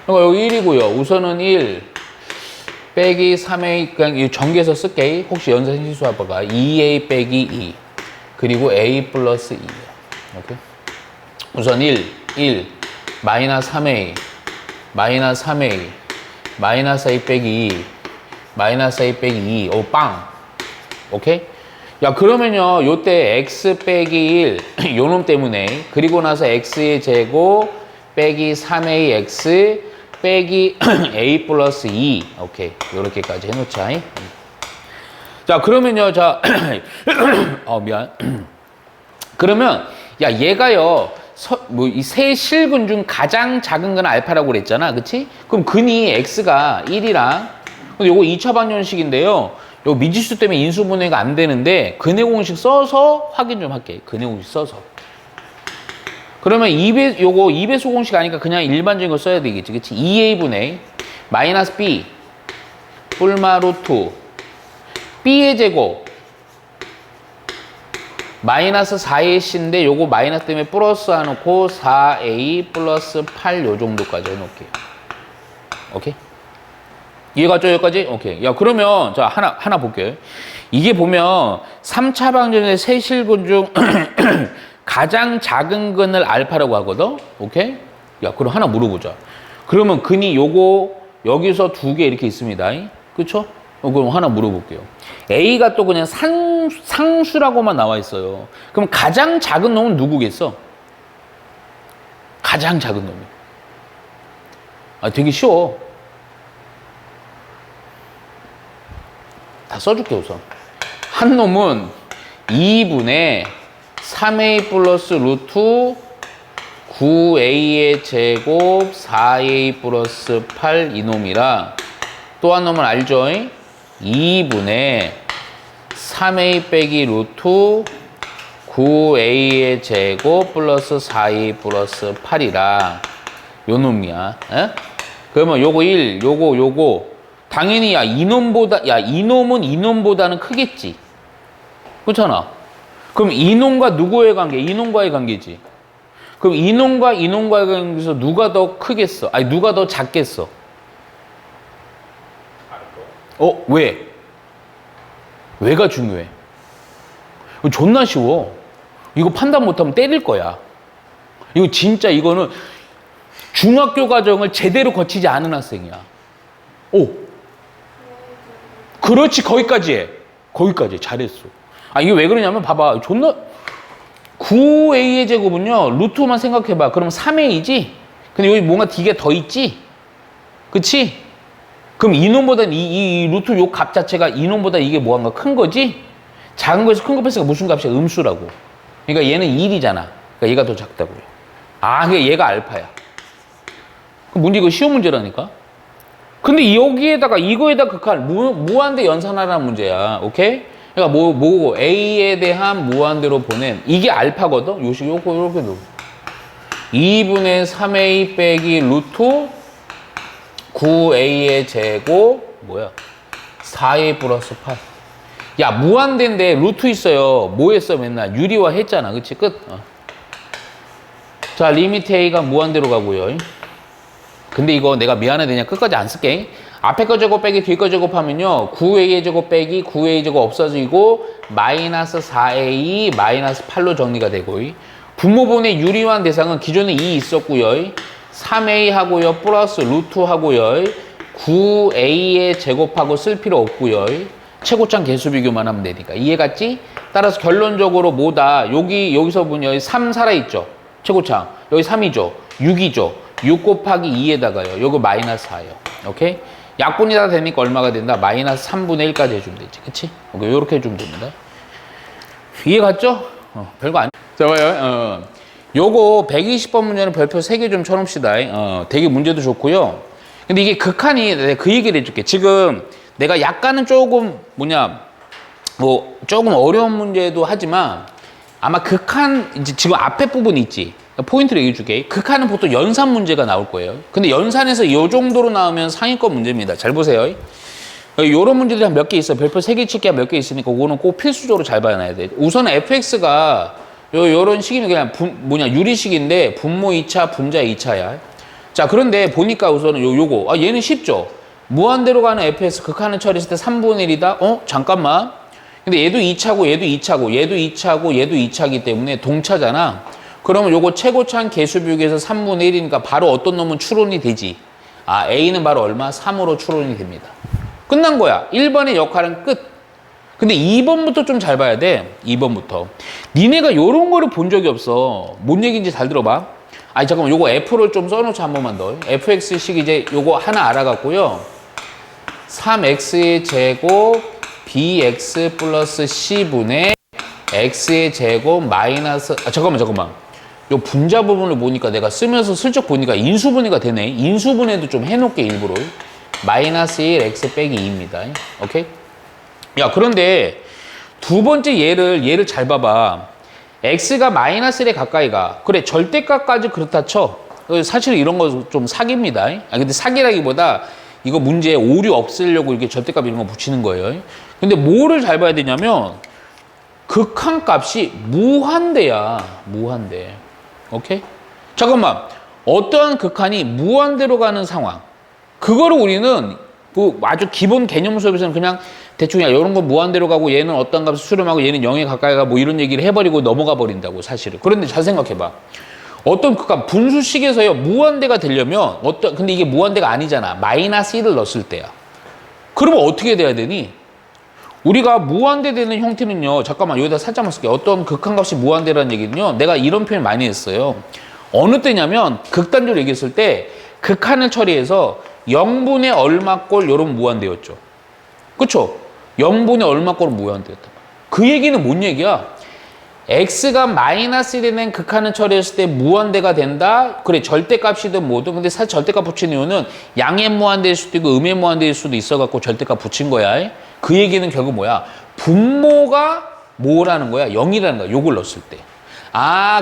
그러니까 여기 1이고요. 우선은 1 빼기 3A, 그냥 전개해서 쓸게. 혹시 연산실수 해봐봐. 2A 빼기 2 그리고 A 플러스 2. 오케이? 우선 1 마이너스 3A 마이너스 3A 마이너스 A 빼기 2 마이너스 A 빼기 2. 오, 빵. 오케이? 야, 그러면요, 요때 x 빼기 1, 요놈 때문에, 그리고 나서 x의 제곱 빼기 3ax 빼기 a 플러스 2. 오케이. 요렇게까지 해놓자. 자, 그러면요, 자, 미안. 그러면, 야, 얘가요, 이 세 실근 중 가장 작은 건 알파라고 그랬잖아. 그치? 그럼 근이 x가 1이랑, 근데 요거 2차 방정식인데요. 요 미지수 때문에 인수분해가 안 되는데 근해 공식 써서 확인 좀 할게. 근해 공식 써서. 그러면 요거 2배수 공식 아니까 그냥 일반적인 거 써야 되겠지. 그치? 2a분의 마이너스 b 뿔마 루트 b의 제곱 마이너스 4ac인데 요거 마이너스 때문에 플러스 해놓고 4a 플러스 8 요 정도까지 해놓을게요. 오케이? 이해갔죠, 여기까지? 오케이. 야, 그러면, 자, 하나 볼게요. 이게 보면, 3차 방정식의 세 실근 중 가장 작은 근을 알파라고 하거든? 오케이? 야, 그럼 하나 물어보자. 그러면 근이 요거, 여기서 두 개 이렇게 있습니다. 그쵸? 그럼 하나 물어볼게요. A가 또 그냥 상수라고만 나와 있어요. 그럼 가장 작은 놈은 누구겠어? 가장 작은 놈이. 되게 쉬워. 다 써줄게 우선. 한 놈은 2분의 3a 플러스 루트 9a의 제곱 4a 플러스 8 이놈이랑 또 한 놈은 알죠? 2분의 3a 빼기 루트 9a의 제곱 플러스 4a 플러스 8이랑 요 놈이야. 에? 그러면 요거 1, 요거 당연히 이놈은 이놈보다는 크겠지. 그렇잖아. 그럼 이놈과 누구의 관계? 이놈과의 관계지. 그럼 이놈과 이놈과의 관계에서 누가 더 크겠어? 아니 누가 더 작겠어? 왜? 왜가 중요해? 이거 존나 쉬워. 이거 판단 못하면 때릴 거야. 이거 진짜 이거는 중학교 과정을 제대로 거치지 않은 학생이야. 그렇지, 거기까지 해. 거기까지 해. 잘했어. 이게 왜 그러냐면, 봐봐. 존나, 9a의 제곱은요, 루트만 생각해봐. 그럼 3a지? 근데 여기 뭔가 D가 더 있지? 그치? 그럼 이놈보다, 이 루트 요 값 자체가 이놈보다 이게 뭐한가 큰 거지? 작은 거에서 큰 거 뺐으니까 무슨 값이야? 음수라고. 그러니까 얘는 1이잖아. 그러니까 얘가 더 작다고요. 그러니까 얘가 알파야. 문제 이거 쉬운 문제라니까? 근데 여기에다가 이거에다 극한 무한대 연산하라는 문제야. 오케이? 그러니까 뭐고 A에 대한 무한대로 보낸 이게 알파거든. 요식 요렇게 넣어. 2분의 3A 빼기 루트 9A의 제곱 뭐야? 4A 플러스 8. 야, 무한대인데 루트 있어요. 뭐 했어 맨날? 유리화 했잖아. 그치? 끝. 자, 리미트 A가 무한대로 가고요. 근데 이거 내가 미안해 그냥 끝까지 안 쓸게. 앞에 거 제곱 빼기 뒤 거 제곱하면요 9a의 제곱 빼기 9a 제곱 없어지고 마이너스 4a 마이너스 8로 정리가 되고, 분모분의 유리한 대상은 기존에 2 있었고요 3a 하고요 플러스 루트 하고요 9a의 제곱하고 쓸 필요 없고요 최고점 개수 비교만 하면 되니까. 이해갔지? 따라서 결론적으로 뭐다, 여기서 보면 3 살아있죠. 최고점 여기 3이죠 6이죠 6 곱하기 2에다가요. 요거 마이너스 4요. 오케이? 약분이 다 되니까 얼마가 된다? 마이너스 3분의 1까지 해주면 되지. 그치? 요렇게 해주면 됩니다. 이해 갔죠? 별거 아니. 자, 봐요. 요거 120번 문제는 별표 3개 좀 쳐놓읍시다. 되게 문제도 좋고요. 근데 이게 극한이, 내가 그 얘기를 해줄게. 지금 내가 약간은 조금, 조금 어려운 문제도 하지만 아마 극한, 이제 지금 앞에 부분 있지. 포인트를 얘기해 줄게. 극한은 보통 연산 문제가 나올 거예요. 근데 연산에서 이 정도로 나오면 상위권 문제입니다. 잘 보세요. 요런 문제들이 한 몇 개 있어요. 별표 3개 칠기가 몇 개 있으니까 그거는 꼭 필수적으로 잘 봐야 돼. 우선 fx가 요런 식이면 그냥 유리식인데 분모 2차, 분자 2차야. 자, 그런데 보니까 우선은 요거. 얘는 쉽죠? 무한대로 가는 fx 극한을 처리했을 때 3분의 1이다? 잠깐만. 근데 얘도 2차고, 얘도 2차고, 얘도 2차고, 얘도 2차기 때문에 동차잖아. 그러면 요거 최고차한 개수 비율에서 3분의 1이니까 바로 어떤 놈은 추론이 되지. A는 바로 얼마? 3으로 추론이 됩니다. 끝난 거야. 1번의 역할은 끝. 근데 2번부터 좀 잘 봐야 돼. 2번부터. 니네가 요런 거를 본 적이 없어. 뭔 얘기인지 잘 들어봐. 잠깐만. 요거 F를 좀 써놓자, 한 번만 더. fx식 이제 요거 하나 알아갖고요. 3x의 제곱 bx 플러스 c분의 x의 제곱 마이너스 잠깐만. 요 분자 부분을 보니까 내가 쓰면서 슬쩍 보니까 인수분해가 되네. 인수분해도 좀 해놓게 일부러. 마이너스 1 x 빼기 2입니다. 오케이? 야, 그런데 두 번째 얘를 잘 봐봐. x가 마이너스 1에 가까이 가. 그래, 절대값까지 그렇다 쳐. 사실 이런 거 좀 사기입니다. 근데 사기라기보다 이거 문제에 오류 없애려고 이렇게 절대값 이런 거 붙이는 거예요. 근데 뭐를 잘 봐야 되냐면 극한값이 무한대야. 무한대. 오케이? 잠깐만. 어떠한 극한이 무한대로 가는 상황. 그거를 우리는 아주 기본 개념 수업에서는 그냥 대충 이런 거 무한대로 가고 얘는 어떤 값을 수렴하고 얘는 0에 가까이 가고 이런 얘기를 해버리고 넘어가 버린다고 사실은. 그런데 잘 생각해봐. 어떤 극한 분수식에서요 무한대가 되려면 근데 이게 무한대가 아니잖아. 마이너스 1을 넣었을 때야. 그러면 어떻게 돼야 되니? 우리가 무한대 되는 형태는요. 잠깐만 여기다 살짝만 쓸게요. 어떤 극한값이 무한대라는 얘기는요. 내가 이런 표현 많이 했어요. 어느 때냐면 극단적으로 얘기했을 때 극한을 처리해서 0분의 얼마꼴 요런 무한대였죠. 그쵸? 0분의 얼마꼴 무한대였다. 그 얘기는 뭔 얘기야? x가 마이너스 1이 된 극한을 처리했을 때 무한대가 된다? 그래, 절대값이든 뭐든. 근데 사실 절대값 붙인 이유는 양의 무한대일 수도 있고 음의 무한대일 수도 있어갖고 절대값 붙인 거야. 그 얘기는 결국 뭐야? 분모가 뭐라는 거야? 0이라는 거야. 요걸 넣었을 때.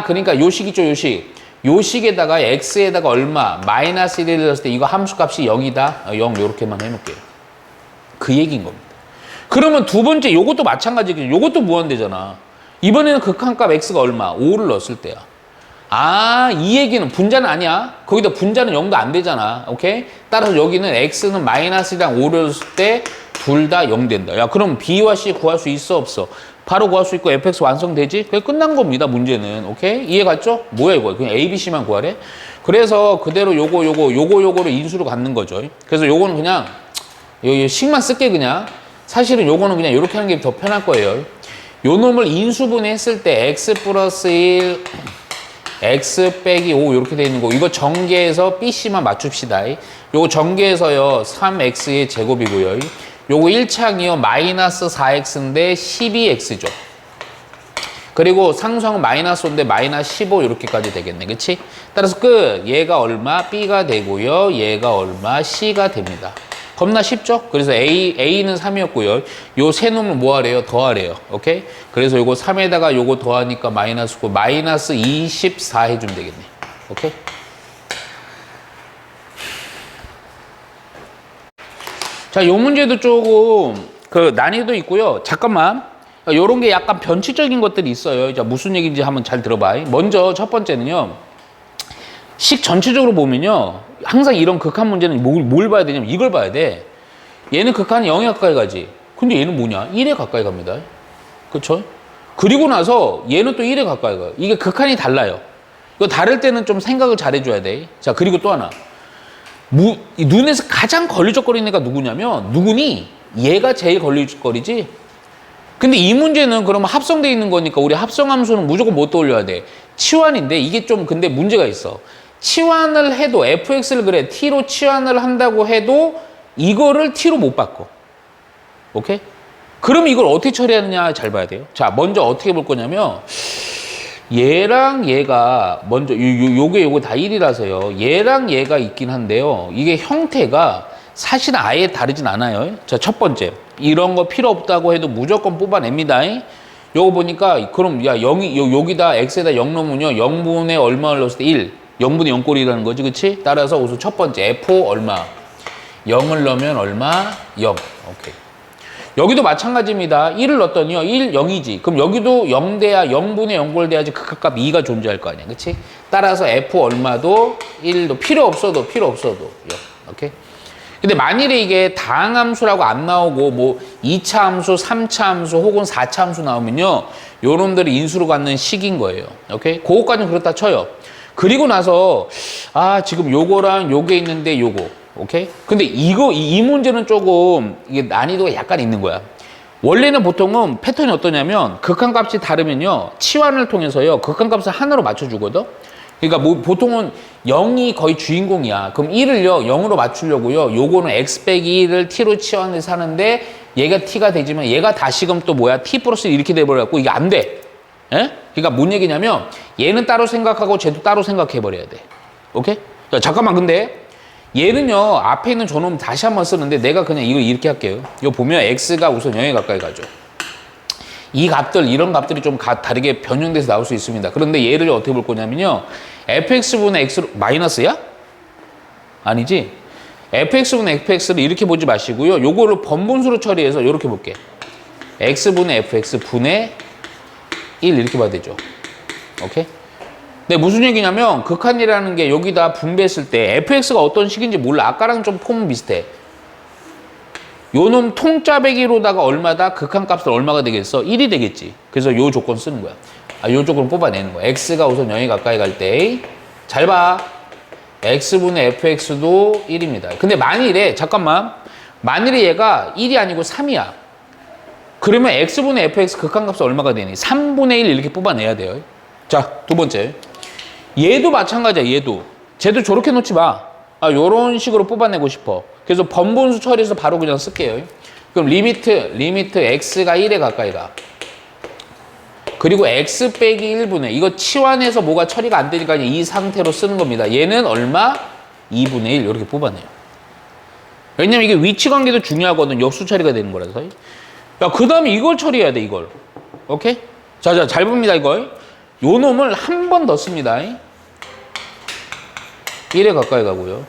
그러니까 요식 있죠, 요식. 요식에다가 x에다가 얼마? 마이너스 1을 넣었을 때 이거 함수값이 0이다? 0 요렇게만 해놓을게요. 그 얘기인 겁니다. 그러면 두 번째 요것도 마찬가지겠죠. 요것도 무한대잖아. 이번에는 극한값 x가 얼마? 5를 넣었을 때야. 이 얘기는 분자는 아니야. 거기다 분자는 0도 안 되잖아. 오케이? 따라서 여기는 x는 마이너스랑 5를 넣었을 때 둘 다 0 된다. 야, 그럼 b와 c 구할 수 있어, 없어? 바로 구할 수 있고 fx 완성되지? 그게 끝난 겁니다, 문제는. 오케이? 이해 갔죠? 뭐야, 이거? 그냥 a, b, c만 구하래? 그래서 그대로 요거를 인수로 갖는 거죠. 그래서 요거는 그냥, 요 식만 쓸게, 그냥. 사실은 요거는 그냥 이렇게 하는 게 더 편할 거예요. 요 놈을 인수분해 했을 때 x 플러스 1, x 빼기 5 이렇게 돼 있는 거. 이거 전개해서 bc만 맞춥시다. 요거 전개해서요 3x의 제곱이고요. 요거 1창이요 마이너스 4x인데 12x죠. 그리고 상수항은 마이너스 5인데 마이너스 15 이렇게까지 되겠네. 그치? 따라서 끝. 얘가 얼마? b가 되고요. 얘가 얼마? c가 됩니다. 겁나 쉽죠? 그래서 A는 3이었고요. 요 세 놈을 뭐 하래요? 더하래요. 오케이? 그래서 요거 3에다가 요거 더하니까 마이너스 9, 마이너스 24 해주면 되겠네. 오케이? 자, 요 문제도 조금 난이도 있고요. 잠깐만. 요런 게 약간 변칙적인 것들이 있어요. 자, 무슨 얘기인지 한번 잘 들어봐. 먼저 첫 번째는요. 식 전체적으로 보면요. 항상 이런 극한 문제는 뭘 봐야 되냐면 이걸 봐야 돼. 얘는 극한이 0에 가까이 가지. 근데 얘는 뭐냐? 1에 가까이 갑니다. 그쵸? 그리고 나서 얘는 또 1에 가까이 가요. 이게 극한이 달라요. 이거 다를 때는 좀 생각을 잘 해줘야 돼. 자, 그리고 또 하나. 눈에서 가장 걸리적거리는 애가 누구냐면 누구니? 얘가 제일 걸리적거리지? 근데 이 문제는 그러면 합성되어 있는 거니까 우리 합성함수는 무조건 못 떠올려야 돼. 치환인데 이게 좀 근데 문제가 있어. 치환을 해도 fx를 그래 t로 치환을 한다고 해도 이거를 t로 못 바꿔. 오케이? 그럼 이걸 어떻게 처리하느냐 잘 봐야 돼요. 자, 먼저 어떻게 볼 거냐면 얘랑 얘가 먼저 요게 다 1이라서요. 얘랑 얘가 있긴 한데요. 이게 형태가 사실은 아예 다르진 않아요. 자, 첫 번째. 이런 거 필요 없다고 해도 무조건 뽑아냅니다. 요거 보니까 그럼 야 0이 여기다 x에다 0 넣으면요. 0분의 얼마를 넣었을 때 1. 0분의 0꼴이라는 거지. 그치? 따라서 우선 첫 번째 f 얼마? 0을 넣으면 얼마? 0. 오케이. 여기도 마찬가지입니다. 1을 넣었더니요. 1, 0이지. 그럼 여기도 0 돼야 0분의 0꼴 돼야지 극한값 2가 존재할 거 아니야. 그치? 따라서 f 얼마도 1도 필요 없어도 0. 오케이? 근데 만일에 이게 다항함수라고 안 나오고 뭐 2차 함수, 3차 함수 혹은 4차 함수 나오면요. 요놈들이 인수로 갖는 식인 거예요. 오케이? 그거까지는 그렇다 쳐요. 그리고 나서 지금 요거랑 요게 있는데 요거. 오케이? 근데 이 문제는 조금 이게 난이도가 약간 있는 거야. 원래는 보통은 패턴이 어떠냐면 극한값이 다르면요. 치환을 통해서요. 극한값을 하나로 맞춰주거든. 그러니까 뭐 보통은 0이 거의 주인공이야. 그럼 1을요. 0으로 맞추려고요. 요거는 x 빼기 1을 t로 치환해서 하는데 얘가 t가 되지만 얘가 다시금 또 뭐야? t 플러스 이렇게 돼버려갖고 이게 안 돼. 예? 그러니까 뭔 얘기냐면 얘는 따로 생각하고 쟤도 따로 생각해버려야 돼. 오케이? 자, 잠깐만 근데 얘는요. 앞에 있는 저놈 다시 한번 쓰는데 내가 그냥 이거 이렇게 할게요. 이거 보면 x가 우선 0에 가까이 가죠. 이 값들, 이런 값들이 좀 다르게 변형돼서 나올 수 있습니다. 그런데 얘를 어떻게 볼 거냐면요. fx분의 x로, 마이너스야? 아니지? fx분의 fx를 이렇게 보지 마시고요. 요거를 번분수로 처리해서 이렇게 볼게. x분의 fx 분의 1 이렇게 봐야 되죠. 오케이? 근데 무슨 얘기냐면 극한이라는 게 여기다 분배했을 때 fx가 어떤 식인지 몰라. 아까랑 좀 폼은 비슷해. 요놈 통짜배기로다가 얼마다 극한값은 얼마가 되겠어? 1이 되겠지. 그래서 요 조건 쓰는 거야. 요 조건 뽑아내는 거야. x가 우선 0에 가까이 갈 때 잘 봐. x분의 fx도 1입니다. 근데 만일에 잠깐만 만일에 얘가 1이 아니고 3이야. 그러면 x분의 fx 극한값은 얼마가 되니? 3분의 1 이렇게 뽑아내야 돼요. 자, 두 번째. 얘도 마찬가지야. 얘도. 쟤도 저렇게 놓지 마. 요런 식으로 뽑아내고 싶어. 그래서 번분수 처리해서 바로 그냥 쓸게요. 그럼 리미트 x가 1에 가까이 가. 그리고 x 빼기 1분의 이거 치환해서 뭐가 처리가 안 되니까 이 상태로 쓰는 겁니다. 얘는 얼마? 2분의 1 이렇게 뽑아내요. 왜냐면 이게 위치 관계도 중요하거든. 역수 처리가 되는 거라서. 야, 그 다음에 이걸 처리해야 돼, 이걸. 오케이? 자, 잘 봅니다, 이걸. 요 놈을 한 번 더 씁니다. 1에 가까이 가고요.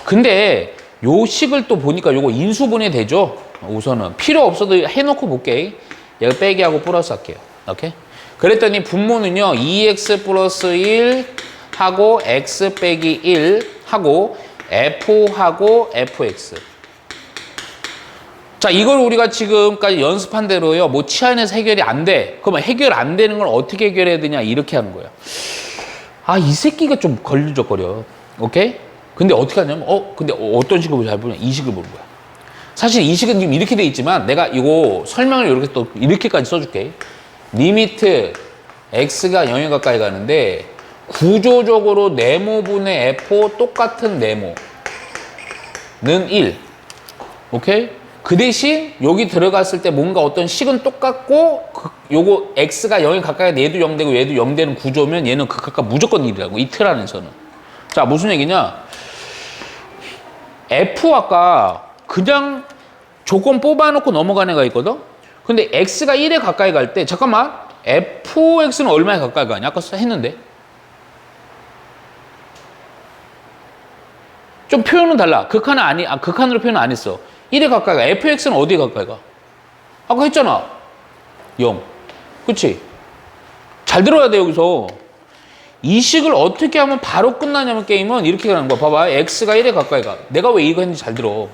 근데 요 식을 또 보니까 요거 인수분해 되죠? 우선은. 필요 없어도 해놓고 볼게. 얘가 빼기하고 플러스 할게요. 오케이? 그랬더니 분모는요. 2x 플러스 1 하고 x 빼기 1 하고 f하고 fx. 자, 이걸 우리가 지금까지 연습한 대로요. 뭐 치환해서 해결이 안 돼. 그러면 해결 안 되는 걸 어떻게 해결해야 되냐 이렇게 하는 거야. 이 새끼가 좀 걸리적거려. 오케이? 근데 어떻게 하냐면 근데 어떤 식으로 잘 보냐? 이 식을 보는 거야. 사실 이 식은 지금 이렇게 돼 있지만 내가 이거 설명을 이렇게 또 이렇게까지 써줄게. 리미트 x가 0에 가까이 가는데 구조적으로 네모분의 f 똑같은 네모는 1. 오케이? 그 대신 여기 들어갔을 때 뭔가 어떤 식은 똑같고 요거 x가 0에 가까이 가면 얘도 0 되고 얘도 0 되는 구조면 얘는 극한값 무조건 1이라고. 이 틀 안에서는. 자, 무슨 얘기냐? f 아까 그냥 조건 뽑아놓고 넘어간 애가 있거든? 근데 x가 1에 가까이 갈 때 잠깐만 fx는 얼마에 가까이 가냐? 아까 했는데 좀 표현은 달라. 극한으로 표현 안 했어. 1에 가까이 가. fx는 어디에 가까이 가? 아까 했잖아. 0. 그치? 잘 들어야 돼, 여기서. 이 식을 어떻게 하면 바로 끝나냐면 게임은 이렇게 가는 거야. 봐봐. x가 1에 가까이 가. 내가 왜 이거 했는지 잘 들어.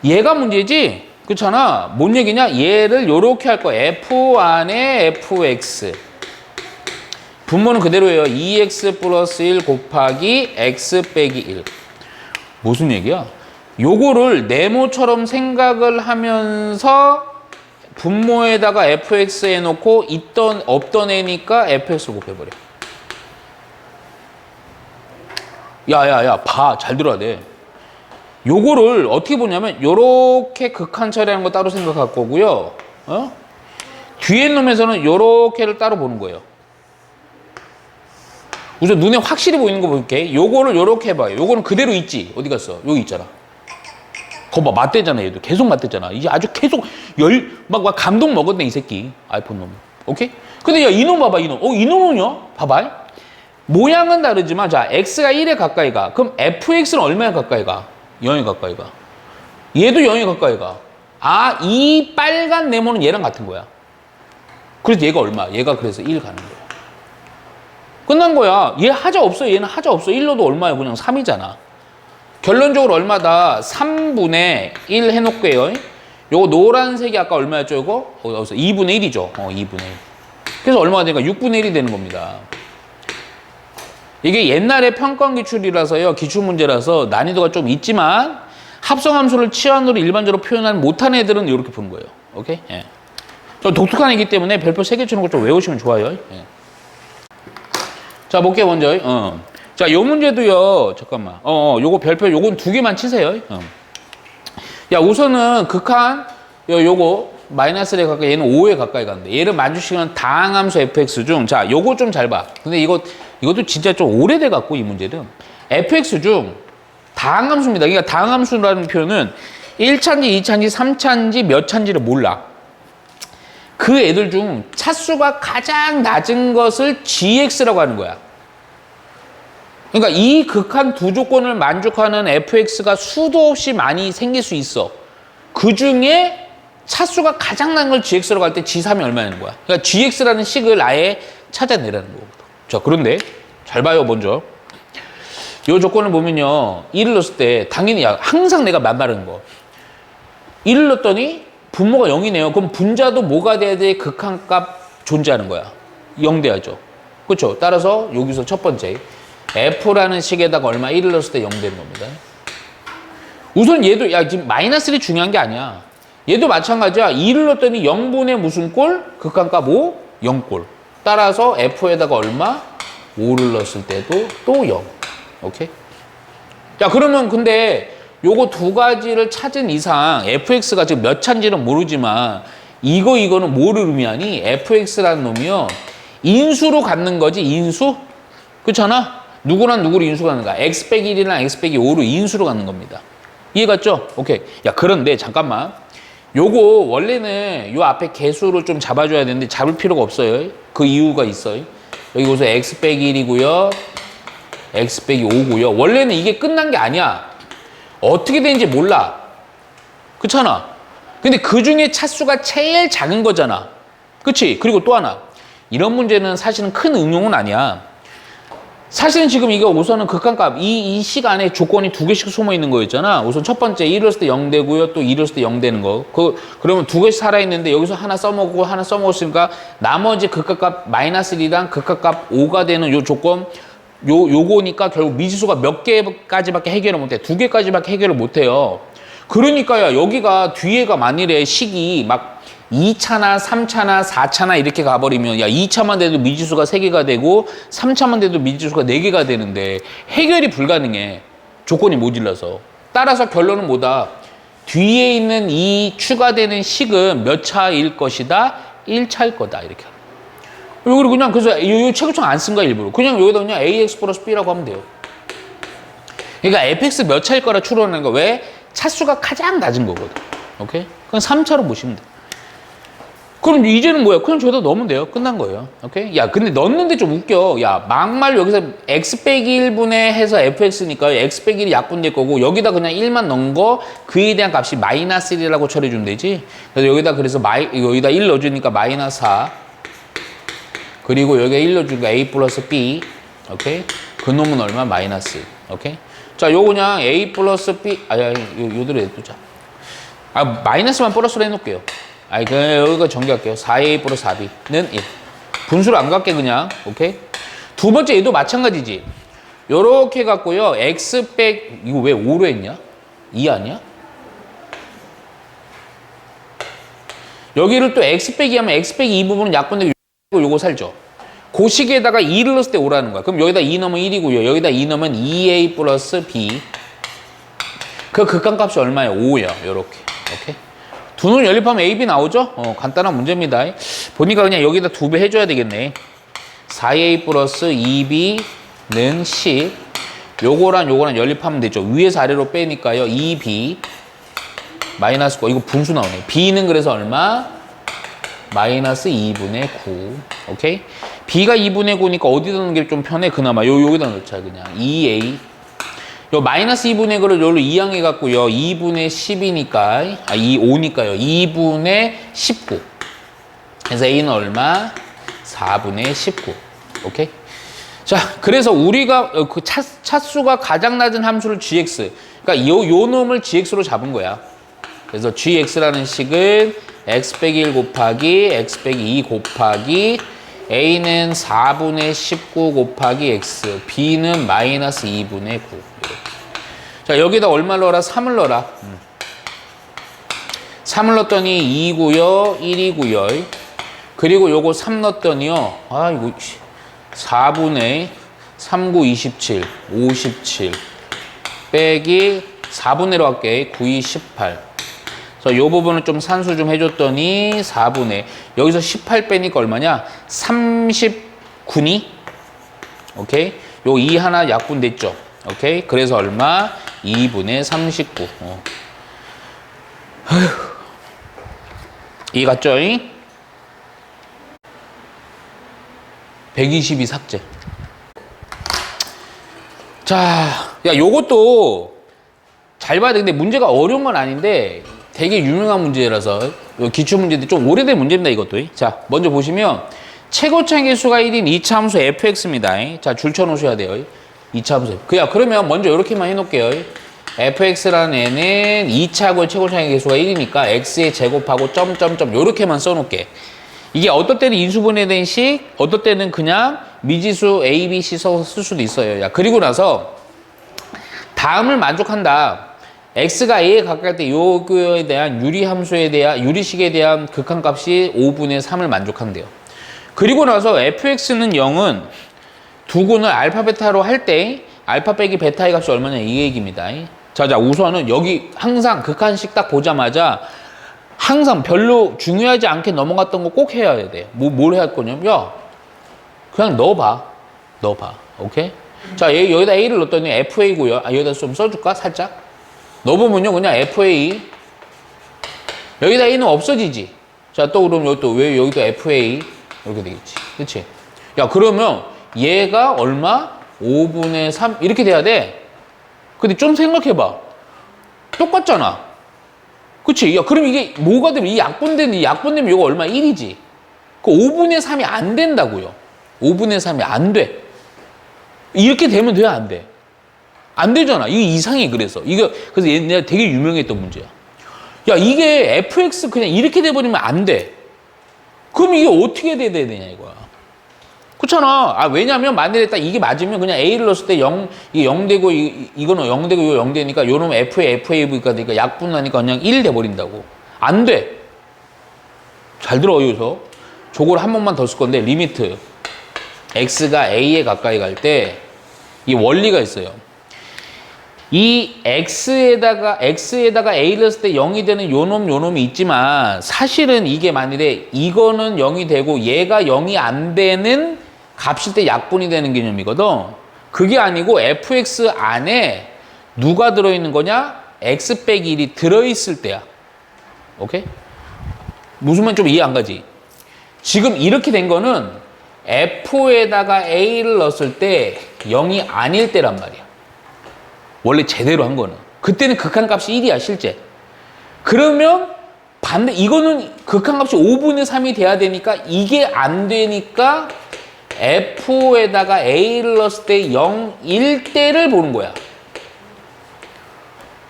얘가 문제지? 그렇잖아. 뭔 얘기냐? 얘를 요렇게 할 거야. f 안에 fx. 분모는 그대로예요. 2x 플러스 1 곱하기 x 빼기 1. 무슨 얘기야? 요거를 네모처럼 생각을 하면서 분모에다가 fx 해놓고 없던 애니까 fx를 곱해버려. 야, 봐. 잘 들어야 돼. 요거를 어떻게 보냐면 요렇게 극한 처리하는 거 따로 생각할 거고요. 뒤에 놈에서는 요렇게를 따로 보는 거예요. 우선 눈에 확실히 보이는 거 볼게. 요거를 요렇게 해봐요. 요거는 그대로 있지. 어디 갔어? 여기 있잖아. 거봐, 맞대잖아. 얘도 계속 맞대잖아. 이제 아주 계속 막 감동 먹었네, 이 새끼. 아이폰 놈. 오케이? 근데 야, 이놈 봐봐, 이놈. 이놈은요? 봐봐. 모양은 다르지만, 자, x가 1에 가까이 가. 그럼 fx는 얼마에 가까이 가? 0에 가까이 가. 얘도 0에 가까이 가. 아, 이 빨간 네모는 얘랑 같은 거야. 그래서 얘가 얼마? 얘가 그래서 1 가는 거야. 끝난 거야. 얘 하자 없어. 얘는 하자 없어. 1로도 얼마야? 그냥 3이잖아. 결론적으로 얼마다? 3분의 1 해놓을게요. 요거 노란색이 아까 얼마였죠? 이거? 어디서? 2분의 1이죠. 2분의 1. 그래서 얼마가 되니까 6분의 1이 되는 겁니다. 이게 옛날에 평가원 기출이라서요. 기출문제라서 난이도가 좀 있지만 합성함수를 치환으로 일반적으로 표현하지 못한 애들은 이렇게 푸는 거예요. 오케이? 예. 좀 독특한 애기 때문에 별표 3개 치는 거 좀 외우시면 좋아요. 예. 자, 볼게요, 먼저. 자, 요 문제도요. 잠깐만. 요거 별표, 요건 2개만 치세요. 야, 우선은 극한, 요거, 마이너스에 가까이, 얘는 5에 가까이 간대. 얘를 만주시면 다항함수 fx 중, 자, 요거 좀 잘 봐. 근데 이것도 진짜 좀 오래돼 갖고, 이 문제는. fx 중, 다항함수입니다. 그러니까 다항함수라는 표현은 1차인지, 2차인지, 3차인지, 몇 차인지를 몰라. 그 애들 중 차수가 가장 낮은 것을 gx라고 하는 거야. 그러니까 이 극한 두 조건을 만족하는 fx가 수도 없이 많이 생길 수 있어. 그 중에 차수가 가장 낮은 걸 gx라고 할 때 g3이 얼마냐는 거야. 그러니까 gx라는 식을 아예 찾아내라는 거거든. 자, 그런데 잘 봐요, 먼저. 이 조건을 보면요. 1을 넣었을 때 당연히 항상 내가 말하는 거. 1을 넣었더니 분모가 0이네요. 그럼 분자도 뭐가 돼야 돼? 극한값 존재하는 거야. 0 돼야죠. 그렇죠? 따라서 여기서 첫 번째 F라는 식에다가 얼마 1을 넣었을 때 0 되는 겁니다. 우선 얘도 지금 마이너스 1이 중요한 게 아니야. 얘도 마찬가지야. 2를 넣었더니 0분의 무슨 꼴? 극한값 5, 0꼴. 따라서 F에다가 얼마? 5를 넣었을 때도 또 0. 오케이? 자, 그러면 근데 요거 두 가지를 찾은 이상 fx가 지금 몇 차인지는 모르지만 이거는 뭐를 의미하니? fx라는 놈이요. 인수로 갖는 거지, 인수? 그렇잖아? 누구랑 누구를 인수로 갖는 거야? x 빼기 1이랑 x 빼기 5로 인수로 갖는 겁니다. 이해 갔죠? 오케이. 야, 그런데 잠깐만. 요거 원래는 요 앞에 개수를 좀 잡아줘야 되는데 잡을 필요가 없어요. 그 이유가 있어요. 여기 보세요. x 빼기 1이고요. x 빼기 5고요. 원래는 이게 끝난 게 아니야. 어떻게 되는지 몰라. 그렇잖아. 근데 그 중에 차수가 제일 작은 거잖아. 그치? 그리고 또 하나. 이런 문제는 사실은 큰 응용은 아니야. 사실은 지금 이거 우선은 극한값, 이 시간에 조건이 2개씩 숨어 있는 거였잖아. 우선 첫 번째 1을 했을 때 0 되고요. 또 2를 했을 때 0 되는 거. 그러면 2개씩 살아있는데 여기서 하나 써먹고 하나 써먹었으니까 나머지 극한값 마이너스 1이랑 극한값 5가 되는 요 조건, 요거니까 결국 미지수가 몇 개까지밖에 해결을 못해. 2개까지밖에 해결을 못해요. 그러니까요, 여기가 뒤에가 만일에 식이 막 2차나 3차나 4차나 이렇게 가버리면, 야, 2차만 돼도 미지수가 3개가 되고 3차만 돼도 미지수가 4개가 되는데 해결이 불가능해. 조건이 모질라서. 따라서 결론은 뭐다? 뒤에 있는 이 추가되는 식은 몇 차일 것이다? 1차일 거다. 이렇게. 여기를 그냥, 그래서 이 체크총 안 쓴 거야, 일부러. 그냥 여기다 그냥 ax 플러스 b라고 하면 돼요. 그러니까 fx 몇 차일 거라 추론하는 거. 왜? 차수가 가장 낮은 거거든. 오케이? 그냥 3차로 보시면 돼. 그럼 이제는 뭐야? 그냥 저기다 넣으면 돼요. 끝난 거예요. 오케이? 야, 근데 넣는데 좀 웃겨. 야, 막말 여기서 x 빼기 1분의 해서 fx니까 x 빼기 1이 약분될 거고, 여기다 그냥 1만 넣은 거, 그에 대한 값이 마이너스 1이라고 처리해주면 되지. 그래서 여기다 여기다 1 넣어주니까 마이너스 4. 그리고 여기에 1 넣어주니까 a 플러스 b. 오케이? 그 놈은 얼마? 마이너스 1. 오케이? 자, 요 그냥 a 플러스 b. 요대로 냅두자. 마이너스만 플러스로 해놓을게요. 여기가 전개할게요. 4a 플러스 4b는 1. 분수를 안 갖게 그냥. 오케이? 두 번째 얘도 마찬가지지. 요렇게 갖고요. x 백, 이거 왜 5로 했냐? 2 아니야? 여기를 또 x 빼기 하면 x 빼기 2 부분은 약분되고 요거 살죠. 그 식에다가 2를 넣었을 때 5라는 거야. 그럼 여기다 2 넣으면 1이고요. 여기다 2 넣으면 2a 플러스 b. 그 극한값이 얼마예요? 5요. 요렇게. 오케이. 두 눈 연립하면 A, B 나오죠? 간단한 문제입니다. 보니까 그냥 여기다 2배 해줘야 되겠네. 4A 플러스 2B는 10. 요거랑 연립하면 되죠. 위에서 아래로 빼니까요. 2B 마이너스 9. 이거 분수 나오네. B는 그래서 얼마? 마이너스 2분의 9. 오케이? B가 2분의 9니까 어디다 넣는 게 좀 편해? 그나마 여기다 넣자. 그냥 2A. 요 마이너스 2분의 9를 여기로 이항해갖고요. 2분의 10이니까, 5니까요. 2분의 19. 그래서 A는 얼마? 4분의 19. 오케이? 자, 그래서 우리가 그 차수가 가장 낮은 함수를 gx. 그러니까 요 놈을 gx로 잡은 거야. 그래서 gx라는 식은 x 빼기 1 곱하기 x 빼기 2 곱하기 a는 4분의 19 곱하기 x, b는 마이너스 2분의 9. 이렇게. 자, 여기다 얼마 넣어라? 3을 넣어라. 3을 넣었더니 2고요, 1이고요. 그리고 요거 3 넣었더니요. 이거 4분의 3, 9, 27, 57 빼기 4분의로 할게. 9, 2, 18. 그래서 요 부분을 좀 산수 좀 해줬더니 4분의 여기서 18 빼니까 얼마냐? 39니? 오케이? 요 2 하나 약분 됐죠? 오케이? 그래서 얼마? 2분의 39. 이 같죠? 122 삭제. 자, 야, 요것도 잘 봐야 돼. 근데 문제가 어려운 건 아닌데 되게 유명한 문제라서 기출문제인데 좀 오래된 문제입니다, 이것도. 자, 먼저 보시면 최고차의 수가 1인 2차 함수 fx입니다. 자, 줄 쳐놓으셔야 돼요. 2차 함수. 그러면 먼저 이렇게만 해놓을게요. fx라는 애는 2차하고 최고차의 개수가 1이니까 x에 제곱하고 점점점 요렇게만 써놓을게. 이게 어떨 때는 인수분해된 식, 어떨 때는 그냥 미지수 a, b, c 써서 쓸 수도 있어요. 야, 그리고 나서 다음을 만족한다. x가 a에 가까울 때 요거에 대한 유리함수에 대한 유리식에 대한 극한값이 5분의 3을 만족한대요. 그리고 나서 fx는 0은 두근을 알파 베타로 할 때 알파 빼기 베타의 값이 얼마냐 이 얘기입니다. 자, 우선은 여기 항상 극한식 딱 보자마자 항상 별로 중요하지 않게 넘어갔던 거 꼭 해야 돼요. 뭘 해야 할 거냐면 야, 그냥 넣어봐. 오케이? 자, 여기다 a를 넣었더니 fa고요. 여기다 좀 써줄까? 살짝. 넣어보면요, 그냥 fa. 여기다 a는 없어지지. 자, 또 그럼 여기도 fa 이렇게 되겠지. 그치? 야, 그러면 얘가 얼마? 5분의 3 이렇게 돼야 돼. 근데 좀 생각해봐. 똑같잖아. 그치? 야, 그럼 이게 뭐가 되면 이 약분되면 이거 얼마? 1이지. 그 5분의 3이 안 된다고요. 5분의 3이 안 돼. 이렇게 되면 돼야 안 돼. 안 되잖아. 이게 이상해, 그래서. 그래서 얘네가 되게 유명했던 문제야. 야, 이게 fx 그냥 이렇게 돼버리면 안 돼. 그럼 이게 어떻게 돼야 되냐, 이거야. 그렇잖아. 왜냐면 만약에 딱 이게 맞으면 그냥 a를 넣었을 때 0, 이게 0 되고, 이거는 0 되고, 이거 0 되니까, 요놈 FAV가 되니까 약분하니까 그냥 1 돼버린다고. 안 돼. 잘 들어, 여기서. 저걸 한 번만 더 쓸 건데, 리미트. x가 a에 가까이 갈 때, 이 원리가 있어요. 이 x에다가 a를 넣었을 때 0이 되는 요놈이 있지만, 사실은 이게 만일에 이거는 0이 되고, 얘가 0이 안 되는 값일 때 약분이 되는 개념이거든. 그게 아니고 fx 안에 누가 들어있는 거냐? x 빼기 1이 들어있을 때야. 오케이? 무슨 말 좀 이해 안 가지? 지금 이렇게 된 거는 f에다가 a를 넣었을 때 0이 아닐 때란 말이야. 원래 제대로 한 거는. 그때는 극한값이 1이야, 실제. 그러면 이거는 극한값이 5분의 3이 돼야 되니까 이게 안 되니까 f에다가 a를 넣었을 때 0, 1대를 보는 거야.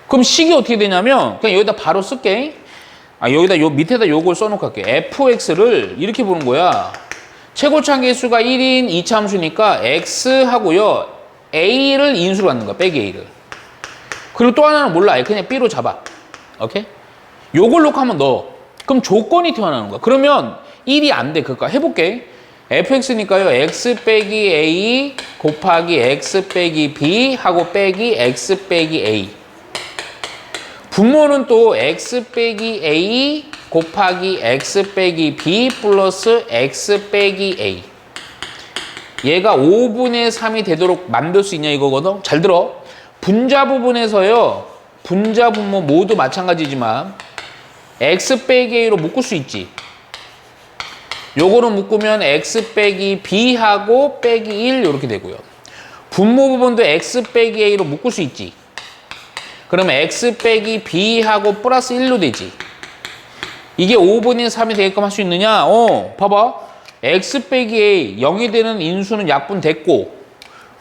그럼 식이 어떻게 되냐면 그냥 여기다 바로 쓸게. 여기다 밑에다 요걸 써놓고 할게. fx를 이렇게 보는 거야. 최고차항 개수가 1인 2차 함수니까 x하고요. a를 인수로 갖는 거야. 빼기 a를. 그리고 또 하나는 몰라. 그냥 b로 잡아. 오케이? 요걸 놓고 한번 넣어. 그럼 조건이 튀어나오는 거야. 그러면 1이 안 돼. 그러니까 해볼게. fx니까요. x 빼기 a 곱하기 x 빼기 b 하고 빼기 x 빼기 a. 분모는 또 x 빼기 a 곱하기 x 빼기 b 플러스 x 빼기 a. 얘가 5분의 3이 되도록 만들 수 있냐 이거거든. 잘 들어. 분자 부분에서요. 분자 분모 모두 마찬가지지만 x 빼기 a로 묶을 수 있지. 요거는 묶으면 x 빼기 b하고 빼기 1 이렇게 되고요. 분모 부분도 x 빼기 a로 묶을 수 있지. 그러면 x 빼기 b하고 플러스 1로 되지. 이게 5분의 3이 되게끔 할 수 있느냐? 봐봐. x 빼기 a 0이 되는 인수는 약분됐고,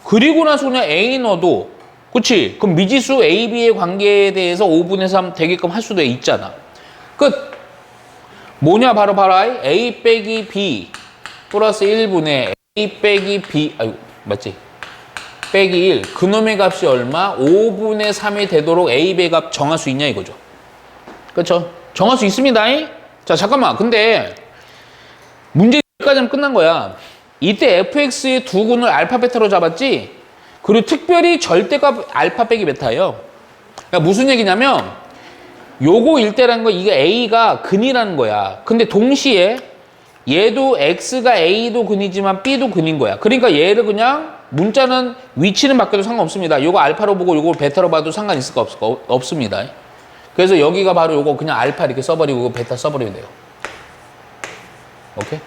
그리고 나서 그냥 a 넣어도, 그치? 그럼 미지수 a, b의 관계에 대해서 5분의 3 되게끔 할 수도 있잖아. 끝. 뭐냐? 바로 a 빼기 b 플러스 1분의 a 빼기 b, 아이고, 맞지? 빼기 1. 그놈의 값이 얼마? 5분의 3이 되도록 a, b의 값 정할 수 있냐 이거죠. 그쵸? 정할 수 있습니다. 자, 잠깐만. 근데 문제 여기까지 하면 끝난 거야. 이때 fx의 두 군을 알파, 베타로 잡았지? 그리고 특별히 절대값 알파 빼기 베타예요. 그러니까 무슨 얘기냐면 요거 일대라는 거 이게 a가 근이라는 거야. 근데 동시에 얘도 x가 a도 근이지만 b도 근인 거야. 그러니까 얘를 그냥 문자는 위치는 바뀌어도 상관없습니다. 요거 알파로 보고 요거 베타로 봐도 상관 있을까 없습니다. 그래서 여기가 바로 요거 그냥 알파 이렇게 써버리고 요거 베타 써버리면 돼요. 오케이?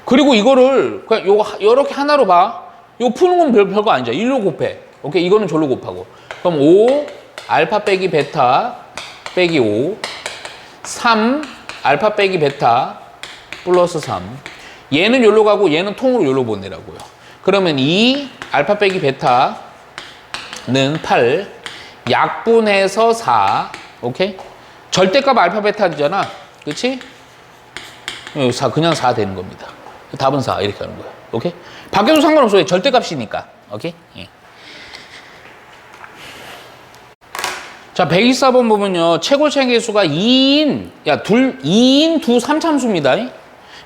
그리고 이거를 그냥 요거 이렇게 하나로 봐. 요거 푸는 건 별거 아니죠. 1로 곱해. 오케이? 이거는 절로 곱하고. 그럼 5 알파 빼기 베타 빼기 5 3 알파 빼기 베타 플러스 3 얘는 요로 가고 얘는 통으로 요로 보내라고요. 그러면 2 알파 빼기 베타는 8 약분해서 4 오케이? 절대값 알파 베타잖아. 그치? 4 그냥 4 되는 겁니다. 답은 4 이렇게 하는 거야. 오케이? 바뀌어도 상관없어요. 절대값이니까. 오케이? 예. 자, 124번 보면요. 최고차계수가 2인, 2인 두 3참수입니다.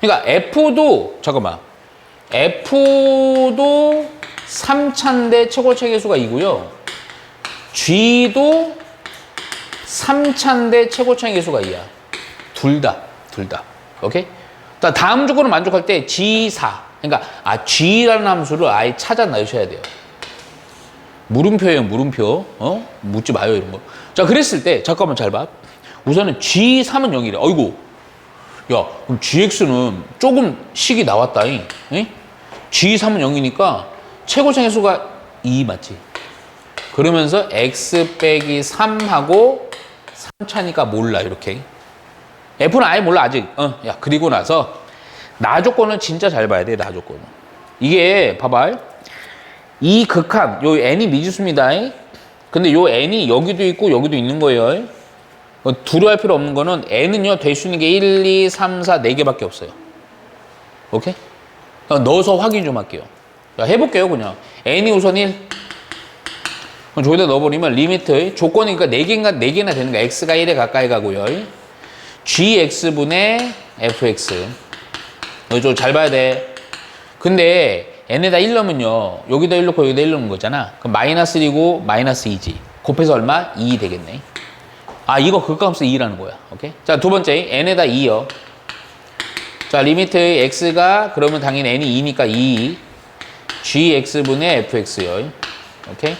그러니까 F도, 잠깐만. F도 3차인데 최고차계수가 2고요. G도 3차인데 최고차계수가 2야. 둘 다. 오케이? 자, 다음 조건을 만족할 때 G4. 그러니까, G라는 함수를 아예 찾아 넣으셔야 돼요. 물음표예요, 물음표. 묻지 마요, 이런 거. 자, 그랬을 때, 잠깐만 잘 봐. 우선은 G3은 0이래. 어이구. 야, 그럼 GX는 조금 식이 나왔다잉. 에? G3은 0이니까 최고차계수가 2 맞지? 그러면서 X 빼기 3하고 3차니까 몰라, 이렇게. F는 아예 몰라, 아직. 야, 그리고 나서, 나 조건은 진짜 잘 봐야 돼, 나 조건은. 이게, 봐봐. 이 극한, 요 n이 미지수입니다. 근데 요 n이 여기도 있고 여기도 있는 거예요. 두려워할 필요 없는 거는 n은요, 될 수 있는 게 1, 2, 3, 4, 4개밖에 없어요. 오케이? 넣어서 확인 좀 할게요. 자, 해볼게요, 그냥. n이 우선 1. 그럼 저기다 넣어버리면 리미트, 조건이니까 4개나 되는 거야. x가 1에 가까이 가고요. gx분의 fx. 이거 잘 봐야 돼. 근데 n에다 1 넣으면요. 여기다 1 넣고 여기다 1 넣는 거잖아. 그럼 마이너스 1이고 마이너스 2지. 곱해서 얼마? 2 되겠네. 이거 극값은 2라는 거야. 오케이? 자, 두 번째. n에다 2요. 자, 리미트 x가 그러면 당연히 n이 2니까 2. gx분의 fx요. 오케이?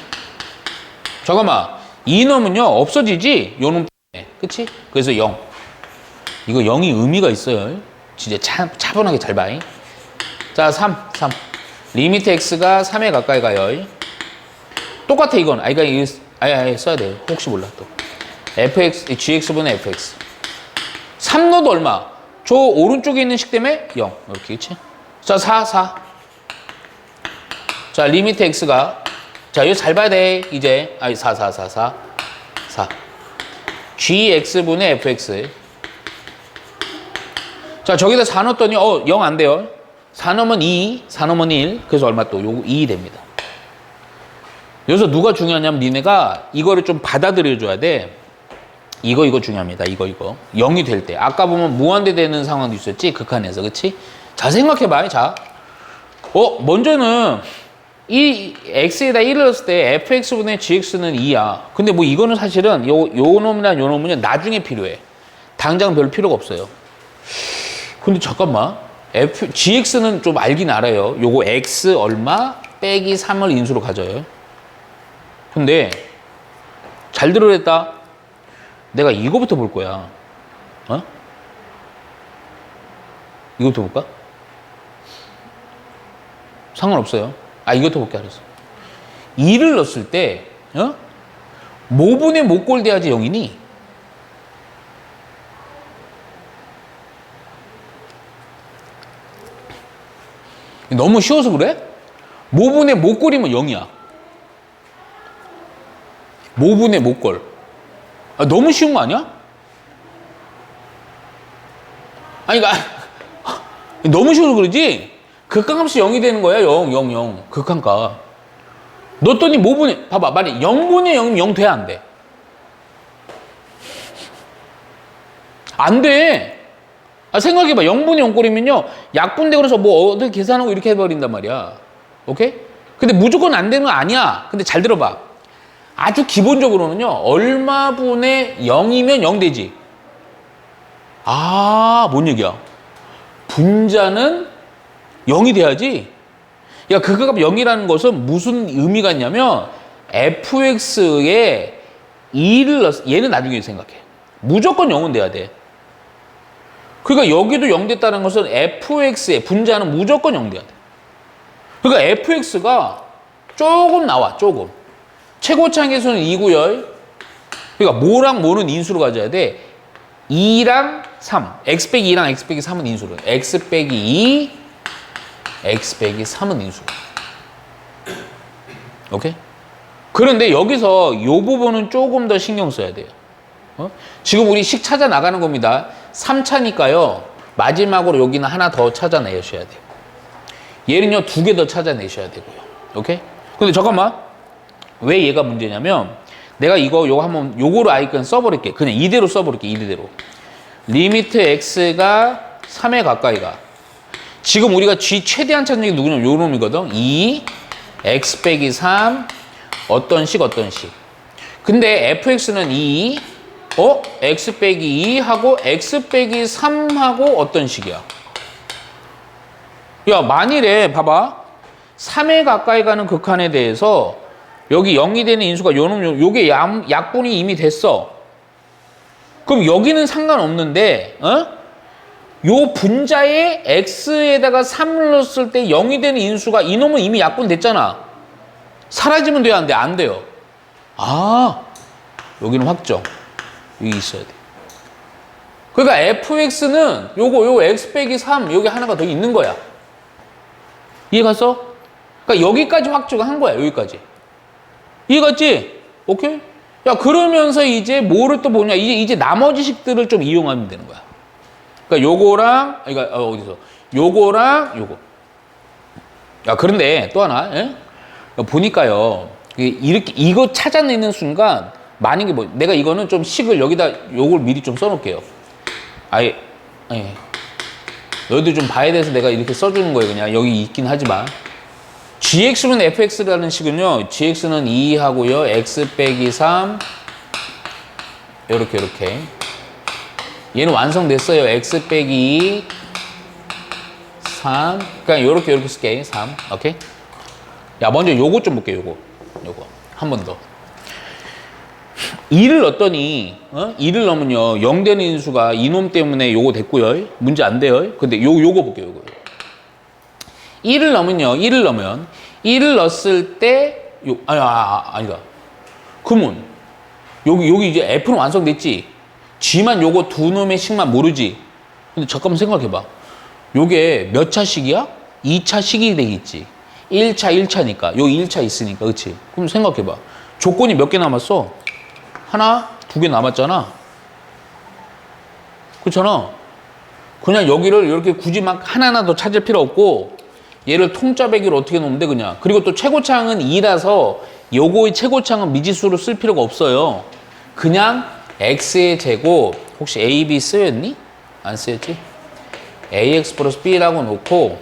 잠깐만. 2 넣으면요. 없어지지? 요 놈 때문에. 그치? 그래서 0. 이거 0이 의미가 있어요. 진짜 차분하게 잘 봐. 자, 3. 리미트 x가 3에 가까이 가요. 똑같아, 이건. 이거 써야 돼요. 혹시 몰라, 또. gx분의 fx. 3 넣어도 얼마? 저 오른쪽에 있는 식 때문에 0. 이렇게, 그치? 자, 4. 자, 리미트 x가. 자, 이거 잘 봐야 돼, 이제. 4. gx분의 fx. 자, 저기다 4 넣었더니, 0 안 돼요. 4 넣으면 2, 4 넣으면 1. 그래서 얼마 또? 요거 2 됩니다. 여기서 누가 중요하냐면 니네가 이거를 좀 받아들여줘야 돼. 이거 중요합니다. 이거. 0이 될 때. 아까 보면 무한대 되는 상황도 있었지? 극한에서. 그치? 자, 생각해봐. 자. 먼저는 이 x에다 1을 넣었을 때 fx분의 gx는 2야. 근데 뭐 이거는 사실은 요 놈이나 요 놈은 나중에 필요해. 당장 별 필요가 없어요. 근데 잠깐만. gx는 좀 알긴 알아요. 요거 x 얼마 빼기 3을 인수로 가져요. 근데 잘 들으랬다. 내가 이거부터 볼 거야. 어? 이거부터 볼까? 상관없어요. 이것도 볼게 알았어. 2를 넣었을 때 모분의 목골 돼야지 0이니? 너무 쉬워서 그래? 모분의 목골이면 0이야. 모분의 목골. 너무 쉬운 거 아니야? 아니, 너무 쉬워서 그러지? 극한값이 0이 되는 거야. 0, 0, 0. 극한값. 넣었더니 모분의, 봐봐. 만약 0분의 0이면 0 돼, 안 돼? 안 돼. 생각해봐. 0분의 0꼴이면요. 약분되고 그래서 뭐 어떻게 계산하고 이렇게 해버린단 말이야. 오케이? 근데 무조건 안 되는 거 아니야. 근데 잘 들어봐. 아주 기본적으로는요. 얼마분의 0이면 0 되지. 뭔 얘기야? 분자는 0이 돼야지. 야, 극한값 0이라는 것은 무슨 의미가 있냐면 fx에 2를 넣었어. 얘는 나중에 생각해. 무조건 0은 돼야 돼. 그러니까 여기도 0 됐다는 것은 fx의 분자는 무조건 0 돼야 돼. 그러니까 fx가 조금 나와. 조금. 최고차항 계수는 2고요. 그러니까 뭐랑 뭐는 인수로 가져야 돼. 2랑 3. x 빼기 2랑 x 빼기 3은 인수로. x 빼기 2, x 빼기 3은 인수로. 오케이? 그런데 여기서 이 부분은 조금 더 신경 써야 돼요. 지금 우리 식 찾아 나가는 겁니다. 3차니까요. 마지막으로 여기는 하나 더 찾아내셔야 돼요. 얘는요, 2개 더 찾아내셔야 되고요. 오케이? 근데 잠깐만. 왜 얘가 문제냐면 내가 요거 한번 요거로 아이콘 써버릴게. 그냥 이대로 써버릴게. 이대로. 리미트 x가 3에 가까이 가. 지금 우리가 g 최대한 찾는 게 누구냐면 요 놈이거든. 2 x 빼기 3 어떤 식. 근데 fx는 2 x 빼기 2하고 x 빼기 3하고 어떤 식이야? 야, 만일에 봐봐. 3에 가까이 가는 극한에 대해서 여기 0이 되는 인수가 요게 약분이 이미 됐어. 그럼 여기는 상관없는데 요 분자에 x에다가 3을 넣었을 때 0이 되는 인수가 이놈은 이미 약분됐잖아. 사라지면 돼야 안 돼? 안 돼요. 여기는 확정. 여기 있어야 돼. 그러니까 fx는 요 x 빼기 3 여기 하나가 더 있는 거야. 이해갔어? 그러니까 여기까지 확정한 거야. 여기까지. 이해갔지? 오케이? 야, 그러면서 이제 뭐를 또 보냐? 이제 나머지 식들을 좀 이용하면 되는 거야. 그러니까 요거랑, 요거랑 요거. 야, 그런데 또 하나, 보니까요. 이렇게, 이거 찾아내는 순간, 만약에 내가 이거는 좀 식을 여기다 요걸 미리 좀 써놓을게요. 너희들 좀 봐야 돼서 내가 이렇게 써주는 거예요. 그냥 여기 있긴 하지만. gx분의 fx라는 식은요, gx는 2하고요, x 빼기 3, 요렇게. 얘는 완성됐어요. x 빼기 2, 3. 그냥 요렇게 쓸게. 3. 오케이? 야, 먼저 요거 좀 볼게요. 요거. 한 번 더. 2를 넣었더니, 2를 넣으면요, 0 되는 인수가 이놈 때문에 요거 됐고요. 문제 안 돼요. 근데 요거 볼게요. 요거. 1을 넣으면 1을 넣었을 때 아니다. 그러면 여기 이제 F는 완성됐지. G만 요거 두 놈의 식만 모르지. 근데 잠깐만 생각해봐. 요게 몇 차식이야? 2차 식이 되겠지. 1차니까. 여기 1차 있으니까. 그렇지? 그럼 생각해봐. 조건이 몇 개 남았어? 하나, 2개 남았잖아. 그렇잖아. 그냥 여기를 이렇게 굳이 막 하나하나 더 찾을 필요 없고 얘를 통짜 배기로 어떻게 놓으면 돼 그냥. 그리고 또 최고차항은 2라서 요거의 최고차항은 미지수로 쓸 필요가 없어요. 그냥 x의 제곱 혹시 a, b 쓰였니? 안 쓰였지? ax 플러스 b라고 놓고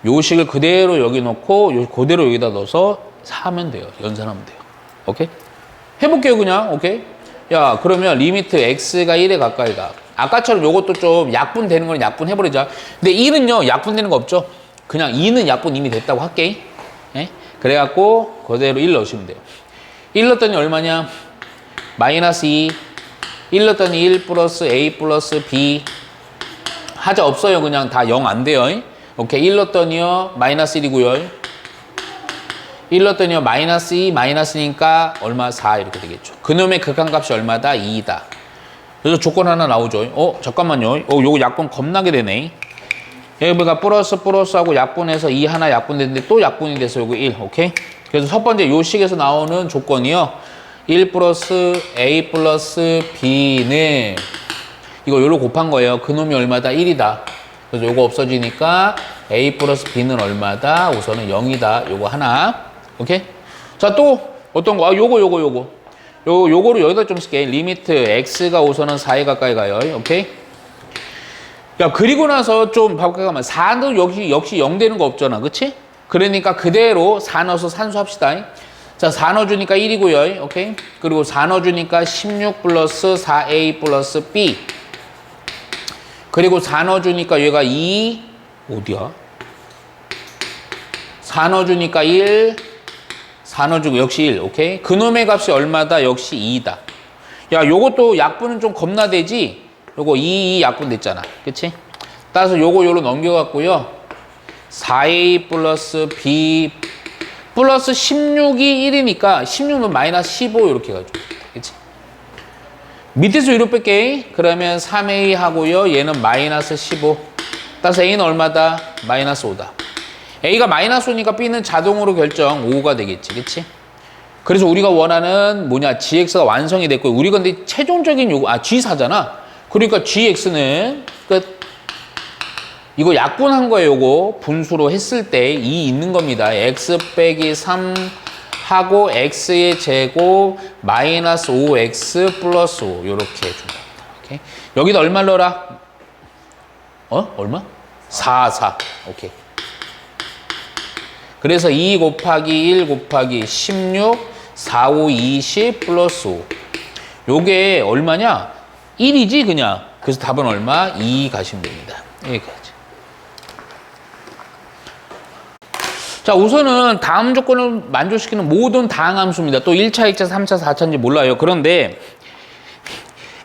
요 식을 그대로 여기 넣고 요 그대로 여기다 넣어서 하면 돼요. 연산하면 돼요. 오케이? 해볼게요 그냥. 오케이? 야 그러면 리미트 x가 1에 가까이 가. 아까처럼 요것도 좀 약분 되는 건 약분 해버리자. 근데 1은요 약분 되는 거 없죠? 그냥 2는 약분 이미 됐다고 할게. 예? 그래갖고 그대로 1 넣으시면 돼요. 1 넣었더니 얼마냐? 마이너스 2. 1 넣었더니 1 플러스 a 플러스 b. 하자 없어요. 그냥 다 0 안 돼요. 오케이. 1 넣었더니요 마이너스 1이고요. 1 넣었더니요 마이너스 2 마이너스니까 얼마? 4 이렇게 되겠죠. 그놈의 극한값이 얼마다? 2다. 그래서 조건 하나 나오죠. 잠깐만요. 요거 약분 겁나게 되네. 여기가 플러스하고 약분해서 2 하나 약분됐는데 또 약분이 돼서 요거 1. 오케이? 그래서 첫 번째 요 식에서 나오는 조건이요. 1 플러스 a 플러스 b는 이거 요로 곱한 거예요. 그놈이 얼마다? 1이다. 그래서 요거 없어지니까 a 플러스 b는 얼마다? 우선은 0이다. 요거 하나. 오케이? 자, 또 어떤 거? 요거를 여기다 좀 쓸게. 리미트 x가 우선은 4에 가까이 가요. 오케이? 야, 그리고 나서 좀 바꿔 가면 4도 역시 0 되는 거 없잖아. 그치? 그러니까 그대로 4 넣어서 산수합시다. 자, 4 넣어주니까 1이고요. 오케이? 그리고 4 넣어주니까 16 플러스 4a 플러스 b. 그리고 4 넣어주니까 얘가 2, 어디야? 4 넣어주니까 1, 4 넣어주고 역시 1, 오케이? 그놈의 값이 얼마다? 역시 2다. 야, 요것도 약분은 좀 겁나되지? 요거 2 약분 됐잖아. 그치? 따라서 요로 넘겨갖고요. 4a 플러스 b 플러스 16이 1이니까 16은 마이너스 15 이렇게 가지고. 그치? 밑에서 위로 뺄게. 그러면 3a 하고요. 얘는 마이너스 15. 따라서 a는 얼마다? 마이너스 5다. a가 마이너스 5니까 b는 자동으로 결정 5가 되겠지. 그치? 그래서 우리가 원하는 뭐냐? gx가 완성이 됐고, 우리가 근데 최종적인 요구, g4잖아. 그러니까 gx는 끝. 이거 약분한 거예요. 요거 분수로 했을 때 2 있는 겁니다. x 빼기 3 하고 x의 제곱 마이너스 5x 플러스 5 요렇게 해준다. 오케이. 여기다 얼마 넣어라? 얼마? 4. 오케이. 그래서 2 곱하기 1 곱하기 16 4, 5, 20 플러스 5. 요게 얼마냐? 1이지 그냥. 그래서 답은 얼마? 2 가시면 됩니다. 여기까지. 자, 우선은 다음 조건을 만족시키는 모든 다항함수입니다. 또 1차, 2차, 3차, 4차인지 몰라요. 그런데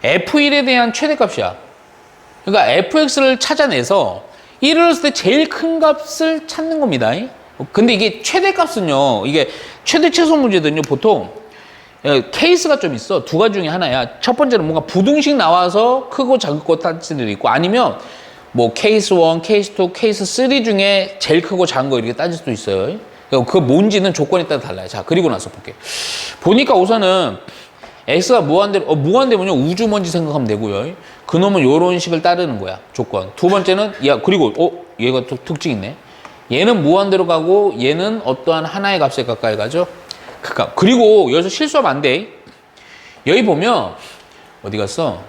f1에 대한 최대값이야. 그러니까 fx를 찾아내서 1을 했을 때 제일 큰 값을 찾는 겁니다. 근데 이게 최대값은요. 이게 최대 최소 문제들은요. 보통 케이스가 좀 있어. 두 가지 중에 하나야. 첫 번째는 뭔가 부등식 나와서 크고 작고 따질 수도 있고, 아니면 뭐 케이스 1, 케이스 2, 케이스 3 중에 제일 크고 작은 거 이렇게 따질 수도 있어요. 그 뭔지는 조건에 따라 달라요. 자, 그리고 나서 볼게요. 보니까 우선은 x가 무한대면요 우주먼지 생각하면 되고요. 그놈은 요런 식을 따르는 거야. 조건. 두 번째는 그리고 얘가 또 특징 있네. 얘는 무한대로 가고 얘는 어떠한 하나의 값에 가까이 가죠. 그리고 여기서 실수하면 안 돼. 여기 보면 어디 갔어?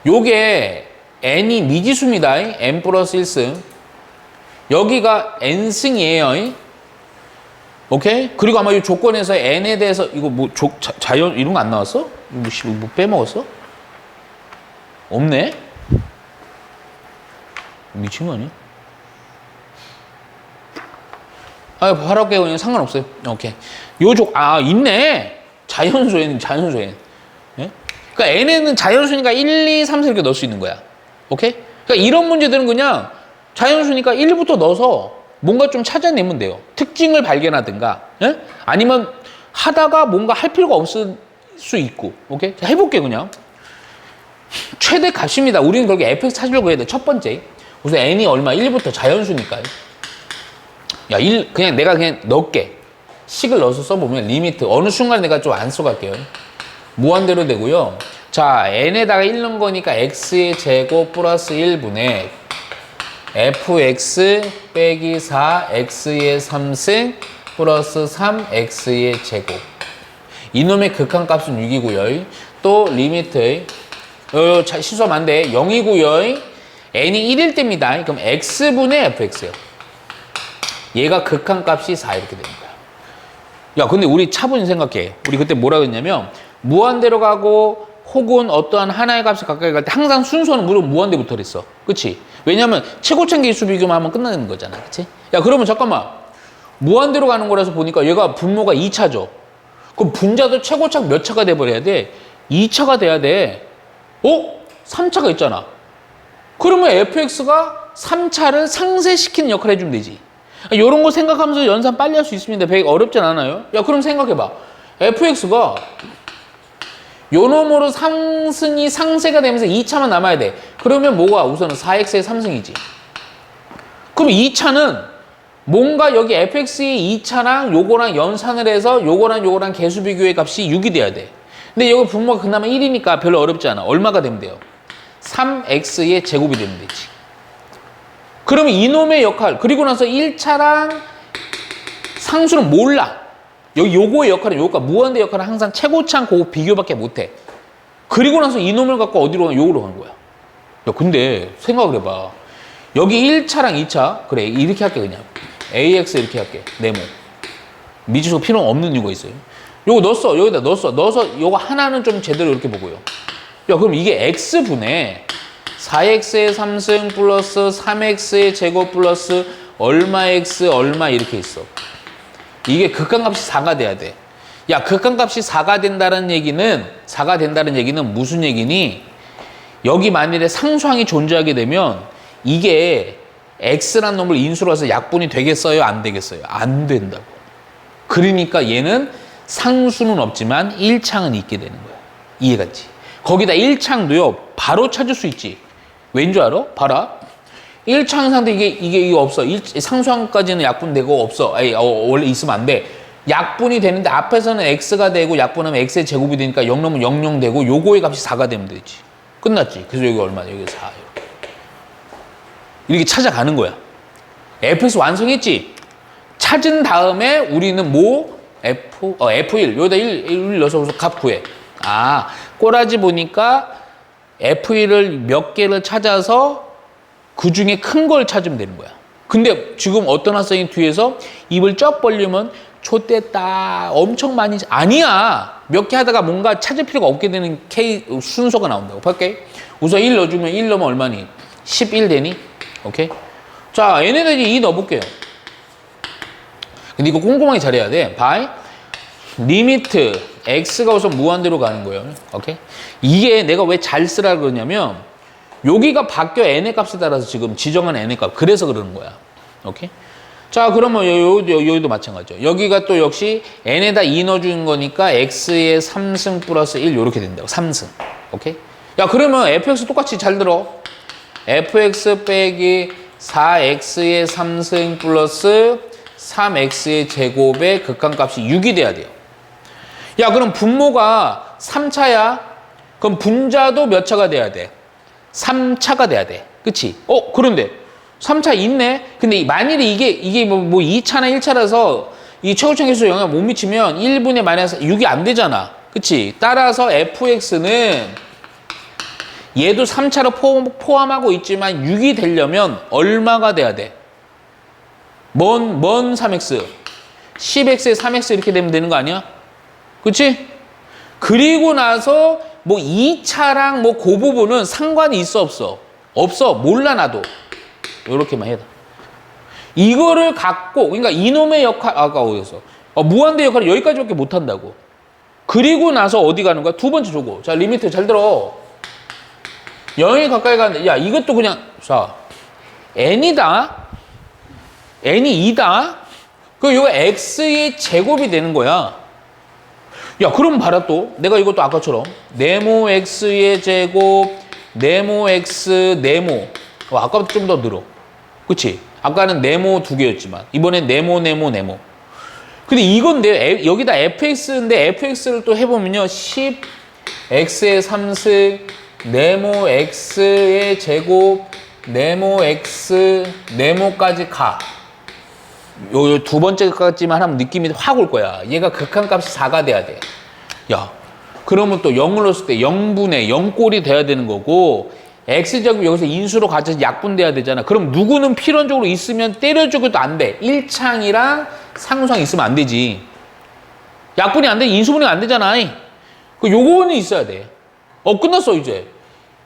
요게 n이 미지수입니다. n 플러스 1승. 여기가 n승이에요. 오케이? 그리고 아마 이 조건에서 n에 대해서 이거 뭐 자연 이런 거 안 나왔어? 뭐 빼먹었어? 없네? 미친 거 아니야? 바로 깨고 그냥 상관없어요. 오케이. 있네. 자연수에는. 예? 그러니까 n에는 자연수니까 1, 2, 3, 4 이렇게 넣을 수 있는 거야. 오케이? 그러니까 이런 문제들은 그냥 자연수니까 1부터 넣어서 뭔가 좀 찾아내면 돼요. 특징을 발견하든가, 예? 아니면 하다가 뭔가 할 필요가 없을 수 있고, 오케이? 자, 해볼게, 그냥. 최대 값입니다. 우리는 그렇게 fx 찾으려고 해야 돼. 첫 번째. 우선 n이 얼마? 1부터 자연수니까. 내가 그냥 넣을게. 식을 넣어서 써보면 리미트. 어느 순간 내가 좀 안 써갈게요. 무한대로 되고요. 자, n에다가 1 넣은 거니까 x의 제곱 플러스 1분의 fx 빼기 4 x의 3승 플러스 3x의 제곱. 이놈의 극한값은 6이고요. 또 리미트. 실수하면 안 돼. 0이고요. n이 1일 때입니다. 그럼 x분의 fx예요. 얘가 극한값이 4 이렇게 되는 거야. 야, 근데 우리 차분히 생각해. 우리 그때 뭐라 그랬냐면 무한대로 가고 혹은 어떠한 하나의 값이 가까이 갈 때 항상 순서는 물론 무한대부터 그랬어. 그치? 왜냐면 최고차 계수 비교만 하면 끝나는 거잖아. 그치? 야, 그러면 잠깐만. 무한대로 가는 거라서 보니까 얘가 분모가 2차죠. 그럼 분자도 최고차 몇 차가 돼버려야 돼? 2차가 돼야 돼. 3차가 있잖아. 그러면 fx가 3차를 상쇄시키는 역할을 해주면 되지. 이런 거 생각하면서 연산 빨리 할 수 있습니다. 되게 어렵진 않아요. 야, 그럼 생각해봐. fx가 요 놈으로 상승이 상쇄가 되면서 2차만 남아야 돼. 그러면 뭐가 우선은 4x의 3승이지. 그럼 2차는 뭔가 여기 fx의 2차랑 요거랑 연산을 해서 요거랑 개수 비교의 값이 6이 돼야 돼. 근데 여기 분모가 그나마 1이니까 별로 어렵지 않아. 얼마가 되면 돼요? 3x의 제곱이 되면 되지. 그러면 이놈의 역할, 그리고 나서 1차랑 상수는 몰라. 여기 요거의 역할은 요거가 무한대 역할은 항상 최고차랑 그 비교밖에 못해. 그리고 나서 이놈을 갖고 어디로 가냐? 요거로 간 거야. 야, 근데 생각을 해봐. 여기 1차랑 2차, 그래, 이렇게 할게, 그냥. ax 이렇게 할게. 네모. 미지수 필요 없는 이유가 있어요. 요거 넣었어. 여기다 넣었어. 넣어서 요거 하나는 좀 제대로 이렇게 보고요. 야, 그럼 이게 x분의 4x의 3승 플러스 3x의 제곱 플러스 얼마 x 얼마 이렇게 있어. 이게 극한값이 4가 돼야 돼. 야, 극한값이 4가 된다는 얘기는 무슨 얘기니? 여기 만일에 상수항이 존재하게 되면 이게 x라는 놈을 인수로 해서 약분이 되겠어요? 안 되겠어요? 안 된다고. 그러니까 얘는 상수는 없지만 1창은 있게 되는 거야. 이해갔지? 거기다 1창도요, 바로 찾을 수 있지. 왠 줄 알아? 봐라. 1창 상태 이게 없어. 상수항까지는 약분되고 없어. 원래 있으면 안 돼. 약분이 되는데 앞에서는 x가 되고 약분하면 x의 제곱이 되니까 0 넣으면 0 되고 요거의 값이 4가 되면 되지. 끝났지. 그래서 여기 얼마냐? 여기 4. 이렇게 찾아가는 거야. fx 완성했지? 찾은 다음에 우리는 뭐? f1. 여기다 1 넣어서 값 구해. 아, 꼬라지 보니까 f1을 몇 개를 찾아서 그 중에 큰 걸 찾으면 되는 거야. 근데 지금 어떤 학생이 뒤에서 입을 쩍 벌리면 좆됐다 엄청 많이 아니야. 몇 개 하다가 뭔가 찾을 필요가 없게 되는 순서가 나온다고. 볼게. 우선 1 넣어주면 1 넣으면 얼마니? 11 되니? 오케이? 자, 얘네들 2 넣어볼게요. 근데 이거 꼼꼼하게 잘해야 돼. 바이 리미트 x가 우선 무한대로 가는 거예요. 오케이? 이게 내가 왜 잘 쓰라 그러냐면 여기가 바뀌어 n의 값에 따라서 지금 지정한 n의 값. 그래서 그러는 거야. 오케이? 자, 그러면 여기도 마찬가지죠. 여기가 또 역시 n에다 2 넣어주는 거니까 x의 3승 플러스 1 이렇게 된다고. 3승. 오케이? 야, 그러면 fx 똑같이 잘 들어. fx 빼기 4x의 3승 플러스 3x의 제곱의 극한값이 6이 돼야 돼요. 야, 그럼 분모가 3차야? 그럼 분자도 몇 차가 돼야 돼? 3차가 돼야 돼. 그치? 그런데 3차 있네? 근데 만일에 이게 뭐 2차나 1차라서 이 최고차 계수에 영향 못 미치면 1분의 마이너스 6이 안 되잖아. 그치? 따라서 fx는 얘도 3차로 포함하고 있지만 6이 되려면 얼마가 돼야 돼? 뭔 3x? 10x에 3x 이렇게 되면 되는 거 아니야? 그치? 그리고 나서 뭐 2차랑 뭐 그 부분은 상관이 있어 없어? 없어. 몰라 나도. 요렇게만 해라. 이거를 갖고 그러니까 이놈의 역할 아까 어디서 무한대 역할을 여기까지밖에 못한다고. 그리고 나서 어디 가는 거야? 두 번째 조고. 자, 리미트 잘 들어. 0이 가까이 가는데 야, 이것도 그냥 자 n이다. n이 2다. 그 요거 x의 제곱이 되는 거야. 야, 그럼 봐라 또. 내가 이것도 아까처럼 네모 x의 제곱, 네모 x, 네모. 아까부터 좀 더 늘어. 그치? 아까는 네모 2개였지만 이번엔 네모. 근데 이건데 여기다 fx인데 fx를 또 해보면요. 10 x의 3승, 네모 x의 제곱, 네모 x, 네모까지 가. 요 두 번째까지만 하면 느낌이 확 올 거야. 얘가 극한값이 4가 돼야 돼. 야, 그러면 또 0을 넣었을 때 0분의 0꼴이 돼야 되는 거고 x제곱 여기서 인수로 가져서 약분돼야 되잖아. 그럼 누구는 필연적으로 있으면 때려주기도 안 돼. 1창이랑 상수항 있으면 안 되지. 약분이 안 돼. 인수분해 안 되잖아. 그 요거는 있어야 돼. 끝났어 이제.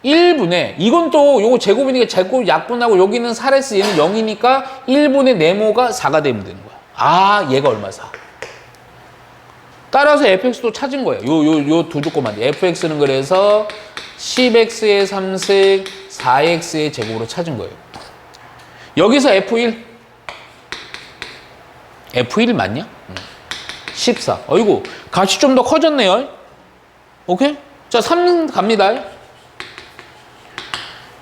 1분의 이건 또 요거 제곱이니까 제곱 약분하고 여기는 4S 얘는 0이니까 1분의 네모가 4가 되면 되는 거야. 아 얘가 얼마 4. 따라서 fx도 찾은 거예요. 요 두 조건만. fx는 그래서 10x의 3승 4x의 제곱으로 찾은 거예요. 여기서 f1 f1 맞냐? 14. 어이구 값이 좀 더 커졌네요. 오케이? 자 3 갑니다.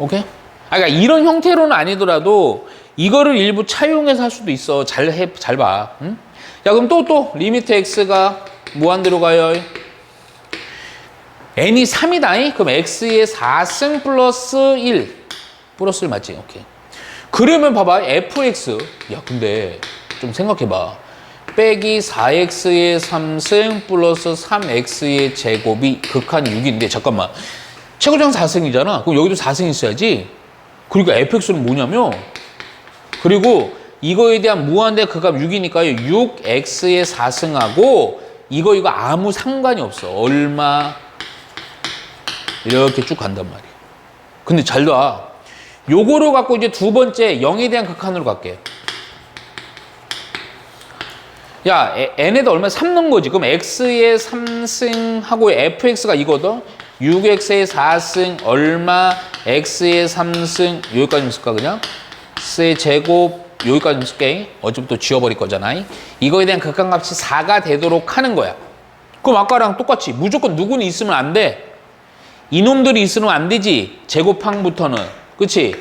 오케이? 그러니까 이런 형태로는 아니더라도 이거를 일부 차용해서 할 수도 있어. 잘 봐. 응? 야 그럼 또 리미트 x가 무한대로 가요. n이 3이다. 그럼 x의 4승 플러스 1 플러스 1 맞지? 오케이. 그러면 봐봐 fx 야 근데 좀 생각해봐. 빼기 4x의 3승 플러스 3x의 제곱이 극한 6인데 잠깐만 최고장 4승이잖아. 그럼 여기도 4승 있어야지. 그러니까 fx는 뭐냐면 그리고 이거에 대한 무한대 극합 6이니까요. 6x의 4승하고 이거 아무 상관이 없어. 얼마 이렇게 쭉 간단 말이야. 근데 잘 봐. 요거로 갖고 이제 두 번째 0에 대한 극한으로 갈게. 야 n에다 얼마 3 넣은 거지. 그럼 x의 3승하고 fx가 이거든. 6x의 4승 얼마 x의 3승 여기까지 쓸까 그냥? x의 제곱 여기까지 쓸게. 어차피 또 지워버릴 거잖아. 이거에 대한 극한값이 4가 되도록 하는 거야. 그럼 아까랑 똑같이 무조건 누구는 있으면 안 돼. 이놈들이 있으면 안 되지. 제곱항부터는. 그치?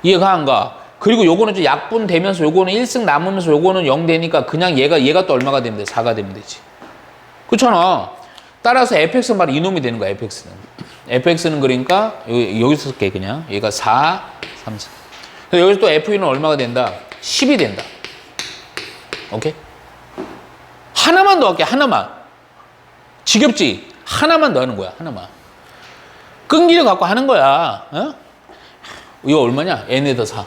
이해가 안 가? 그리고 요거는 좀 약분되면서 요거는 1승 남으면서 요거는 0 되니까 그냥 얘가 또 얼마가 되면 돼? 4가 되면 되지. 그렇잖아. 따라서 fx는 바로 이놈이 되는 거야. fx는 그러니까 여기서 쓸게 그냥. 얘가 4, 3, 4. 여기서 또 f1은 얼마가 된다? 10이 된다. 오케이? 하나만 더 할게. 하나만. 지겹지? 하나만 더 하는 거야. 하나만. 끈기를 갖고 하는 거야. 어? 이거 얼마냐? n에다 4.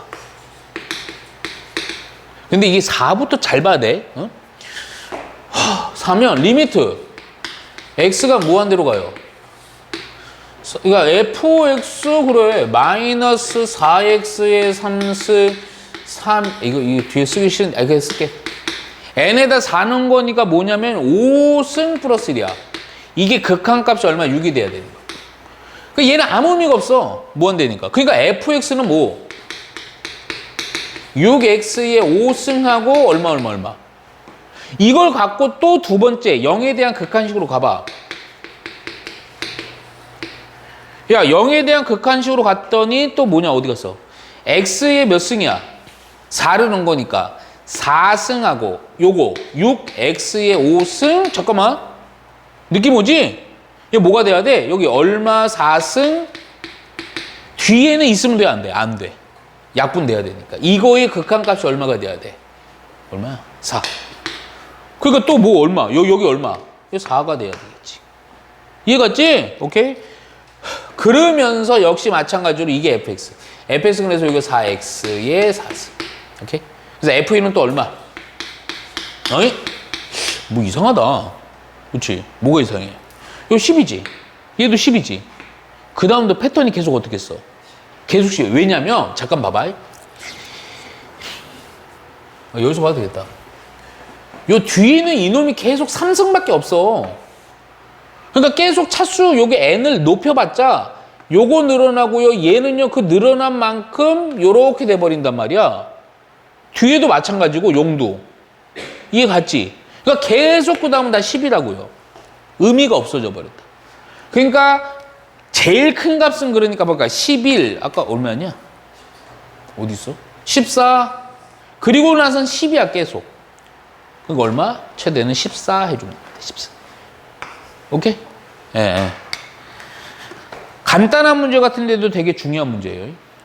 근데 이게 4부터 잘 봐야 돼. 어? 4면 리미트 x가 무한대로 가요. 그러니까 fx 그래 마이너스 4x의 3승 3 이거 뒤에 쓰기 싫은데 그냥 쓸게. n에다 4 넣은 거니까 뭐냐면 5승 플러스 1이야. 이게 극한값이 얼마? 6이 돼야 되는 거야. 그러니까 얘는 아무 의미가 없어. 무한대니까. 그러니까 fx는 뭐 6x의 5승하고 얼마. 이걸 갖고 또 두 번째 0에 대한 극한식으로 가봐. 야 0에 대한 극한식으로 갔더니 또 뭐냐 어디 갔어? x의 몇 승이야? 4를 넣은 거니까 4승하고 요거 6x의 5승 잠깐만 느낌 오지? 이거 뭐가 돼야 돼? 여기 얼마 4승 뒤에는 있으면 돼 안 돼? 안 돼. 약분돼야 되니까. 이거의 극한값이 얼마가 돼야 돼? 얼마야? 4. 그러니까 또 뭐 얼마? 여기 얼마? 여기 4가 돼야 되겠지. 이해갔지? 오케이? 그러면서 역시 마찬가지로 이게 fx. fx는 그래서 이거 4x의 4승. 오케이? 그래서 f1은 또 얼마? 어이? 뭐 이상하다. 그렇지? 뭐가 이상해? 이거 10이지. 얘도 10이지. 그 다음도 패턴이 계속 어떻게 써? 계속 10. 왜냐면 잠깐 봐봐. 여기서 봐도 되겠다. 요 뒤에는 이놈이 계속 3승밖에 없어. 그러니까 계속 차수 요게 n을 높여봤자 요거 늘어나고요. 얘는요 그 늘어난 만큼 요렇게 돼버린단 말이야. 뒤에도 마찬가지고 용도. 이해 갔지? 그러니까 계속 그 다음은 다 10이라고요. 의미가 없어져 버렸다. 그러니까 제일 큰 값은 그러니까 볼까 11 아까 얼마냐? 어디 있어? 14 그리고 나선 10이야 계속. 그러니까 얼마? 최대는 14 해주면 돼. 14. 오케이? 예. 간단한 문제 같은데도 되게 중요한 문제예요.